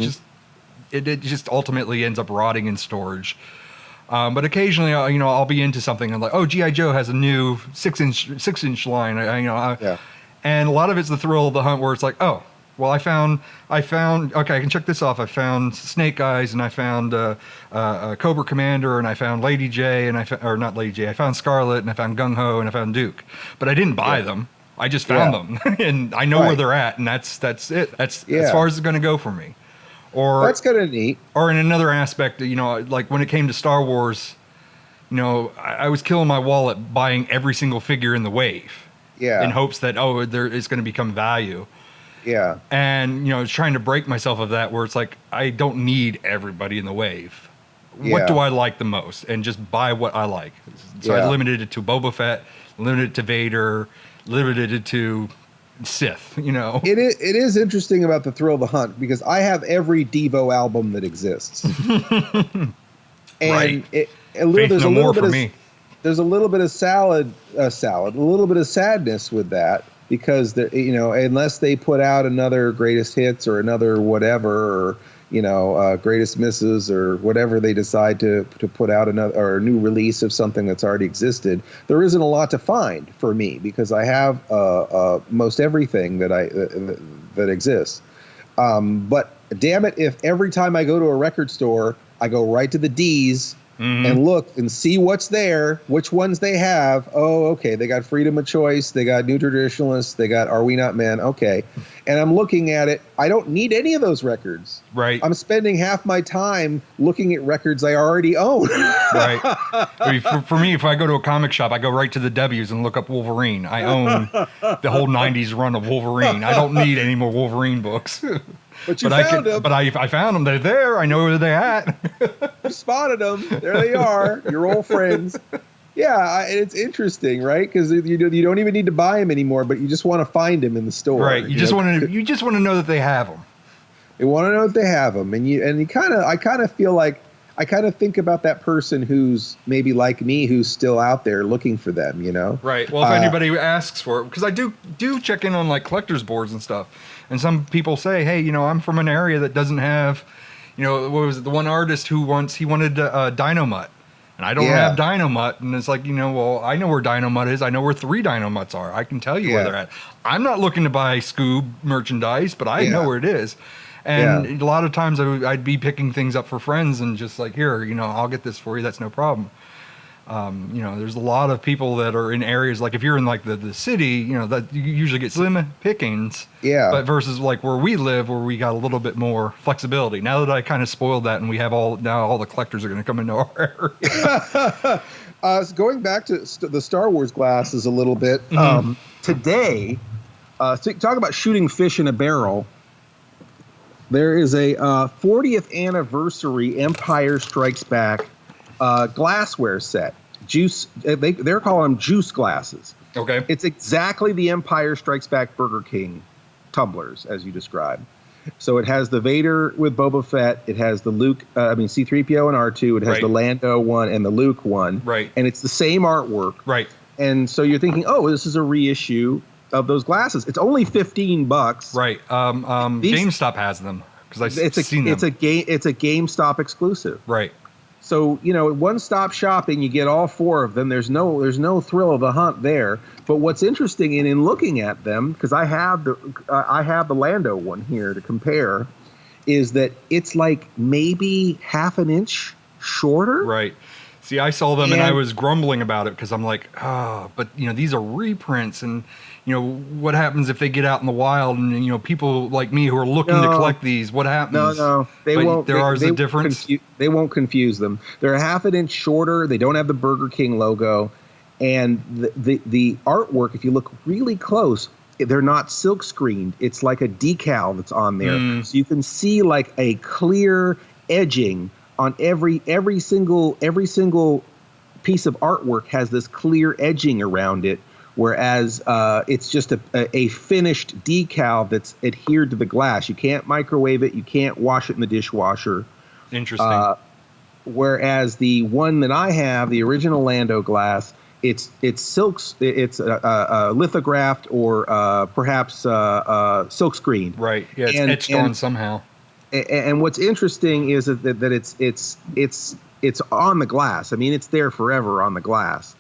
just ultimately ends up rotting in storage. But occasionally, I'll be into something and like, oh, G.I. Joe has a new 6-inch line. And a lot of it's the Thrill of the Hunt where it's like, oh. Well, I found. Okay, I can check this off. I found Snake Eyes, and I found Cobra Commander, and I found Lady J, and not Lady J. I found Scarlet, and I found Gung Ho, and I found Duke. But I didn't buy them. I just found them, and I know where they're at, and that's it. That's as far as it's going to go for me. Or that's kind of neat. Or in another aspect, like when it came to Star Wars, I was killing my wallet buying every single figure in the wave. Yeah. In hopes that it's going to become value. Yeah. And, trying to break myself of that where it's like, I don't need everybody in the wave. Yeah. What do I like the most? And just buy what I like. So I limited it to Boba Fett, limited it to Vader, limited it to Sith, It is interesting about the Thrill of the Hunt because I have every Devo album that exists. And right. Faith No More for me. there's a little bit of a little bit of sadness with that, because unless they put out another greatest hits or another whatever, or greatest misses or whatever they decide to put out another or a new release of something that's already existed, there isn't a lot to find for me, because I have most everything that exists. But damn it, if every time I go to a record store, I go right to the D's and look and see what's there, which ones they have. Oh, okay, they got Freedom of Choice, they got New Traditionalists, they got Are We Not Men? Okay. And I'm looking at it. I don't need any of those records. Right. I'm spending half my time looking at records I already own. Right. I mean, for me, if I go to a comic shop, I go right to the W's and look up Wolverine. I own the whole 90s run of Wolverine. I don't need any more Wolverine books. But you found them. But I found them. They're there. I know where they're at. You spotted them. There they are. Your old friends. Yeah, it's interesting, right? Because you don't even need to buy them anymore, but you just want to find them in the store. Right. You just want to know that they have them. You want to know that they have them, I kind of feel like I kind of think about that person who's maybe like me, who's still out there looking for them. Right. Well, if anybody asks for it, because I do check in on like collectors boards and stuff. And some people say, hey, I'm from an area that doesn't have, what was it? The one artist who he wanted Dynamut. And I don't have Dynamut. And it's like, well, I know where Dynamut is. I know where 3 Dynamuts are. I can tell you where they're at. I'm not looking to buy Scoob merchandise, but I know where it is. And a lot of times I'd be picking things up for friends and just like, here, I'll get this for you. That's no problem. There's a lot of people that are in areas like if you're in like the city, that you usually get slim pickings. Yeah. But versus like where we live, where we got a little bit more flexibility. Now that I kind of spoiled that, and we have all the collectors are going to come into our area. So going back to the Star Wars glasses a little bit, today, so talk about shooting fish in a barrel. There is a 40th anniversary Empire Strikes Back glassware set. They're calling them juice glasses. Okay. It's exactly the Empire Strikes Back Burger King tumblers, as you described. So it has the Vader with Boba Fett. It has the Luke, C-3PO and R2. It has the Lando one and the Luke one. Right. And it's the same artwork. Right. And so you're thinking, oh, this is a reissue of those glasses. It's only $15. Right. GameStop has them because I've seen them. It's a GameStop exclusive. Right. So, one-stop shopping, you get all 4 of them. There's no thrill of the hunt there. But what's interesting in looking at them, because I have the Lando one here to compare, is that it's like maybe half an inch shorter. Right. See, I saw them and I was grumbling about it because I'm like, but these are reprints, and what happens if they get out in the wild and people like me who are looking to collect these? What happens? No, they won't. There's a difference. They won't confuse them. They're a half an inch shorter. They don't have the Burger King logo, and the artwork, if you look really close, they're not silk screened. It's like a decal that's on there, so you can see like a clear edging on every single piece of artwork has this clear edging around it. Whereas it's just a finished decal that's adhered to the glass. You can't microwave it. You can't wash it in the dishwasher. Interesting. Whereas the one that I have, the original Lando glass, it's silks. It's lithographed or perhaps silk screened. Right. Yeah. It's etched on somehow. And what's interesting is that it's on the glass. I mean, it's there forever on the glass.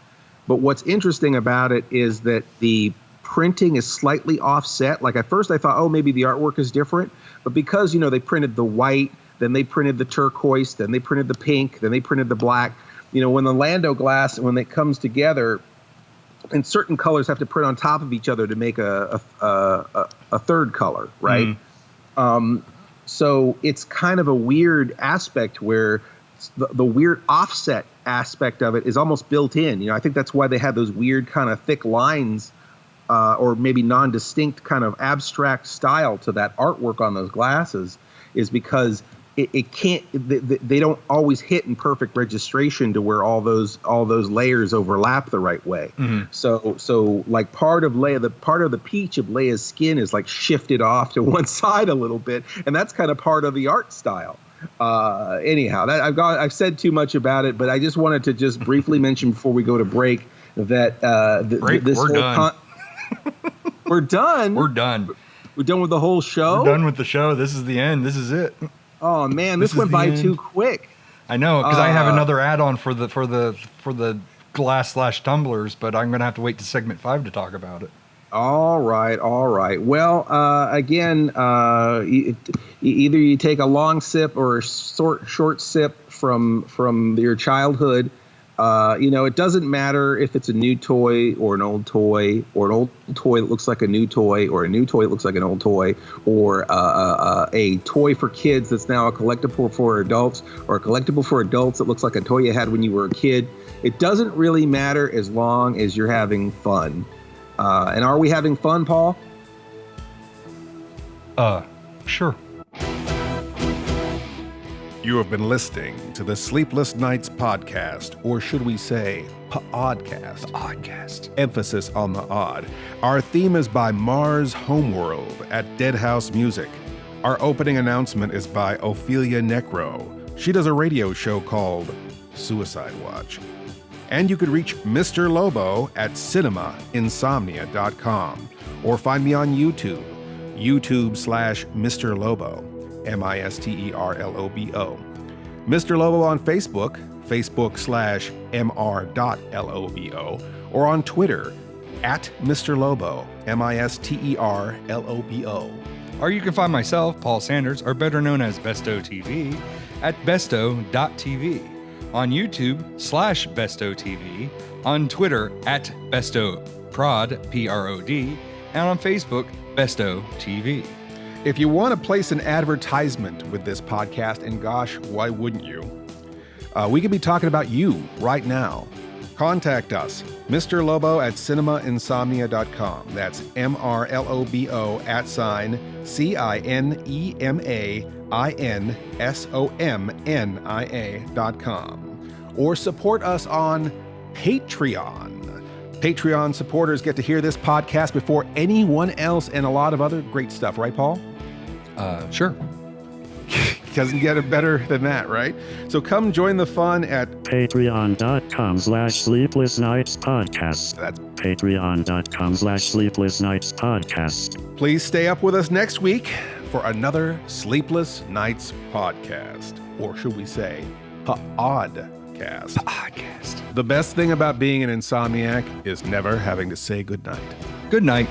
But what's interesting about it is that the printing is slightly offset. Like at first I thought, oh, maybe the artwork is different. But because, they printed the white, then they printed the turquoise, then they printed the pink, then they printed the black. When the Lando glass, when it comes together, and certain colors have to print on top of each other to make a third color, right? So it's kind of a weird aspect where the weird offset aspect of it is almost built in. I think that's why they had those weird kind of thick lines or maybe non-distinct kind of abstract style to that artwork on those glasses, is because it can't, they don't always hit in perfect registration to where all those layers overlap the right way. So like part of the peach of Leia's skin is like shifted off to one side a little bit, and that's kind of part of the art style. Anyhow, I've said too much about it, but I just wanted to just briefly mention before we go to break that we're done. We're done. We're done. We're done with the whole show. We're done with the show. This is the end. This is it. Oh man, this went by too quick. I know, because I have another add-on for the glass/tumblers, but I'm gonna have to wait to segment 5 to talk about it. All right. Well, again, either you take a long sip or a short sip from your childhood. It doesn't matter if it's a new toy or an old toy, or an old toy that looks like a new toy, or a new toy that looks like an old toy, or a toy for kids that's now a collectible for adults, or a collectible for adults that looks like a toy you had when you were a kid. It doesn't really matter as long as you're having fun. And are we having fun, Paul? Sure. You have been listening to the Sleepless Knights podcast, or should we say, pODDcast. pODDcast. Emphasis on the odd. Our theme is by Mars Homeworld at Deadhouse Music. Our opening announcement is by Ophelia Necro. She does a radio show called Suicide Watch. And you could reach Mr. Lobo at cinemainsomnia.com, or find me on YouTube, YouTube/Mr. Lobo. MISTERLOBO. Mr. Lobo on Facebook, Facebook/MR.LOBO, or on Twitter at Mr. Lobo, MISTERLOBO. Or you can find myself, Paul Sanders, or better known as BESTOW TV, at BESTOW.tv, on YouTube /BESTOW TV, on Twitter at BESTOWPROD, PROD, and on Facebook, BESTOW TV. If you want to place an advertisement with this podcast, and gosh, why wouldn't you? We could be talking about you right now. Contact us, Mr. Lobo at cinemainsomnia.com. That's MRLOBO @CINEMAINSOMNIA.com. Or support us on Patreon. Patreon supporters get to hear this podcast before anyone else, and a lot of other great stuff, right, Paul? Sure. Doesn't get it better than that, right? So come join the fun at patreon.com/sleeplessknightspodcast. That's patreon.com/sleeplessknightspodcast. Please stay up with us next week for another Sleepless Nights podcast. Or should we say, pODDcast. pODDcast. The best thing about being an insomniac is never having to say goodnight. Good night.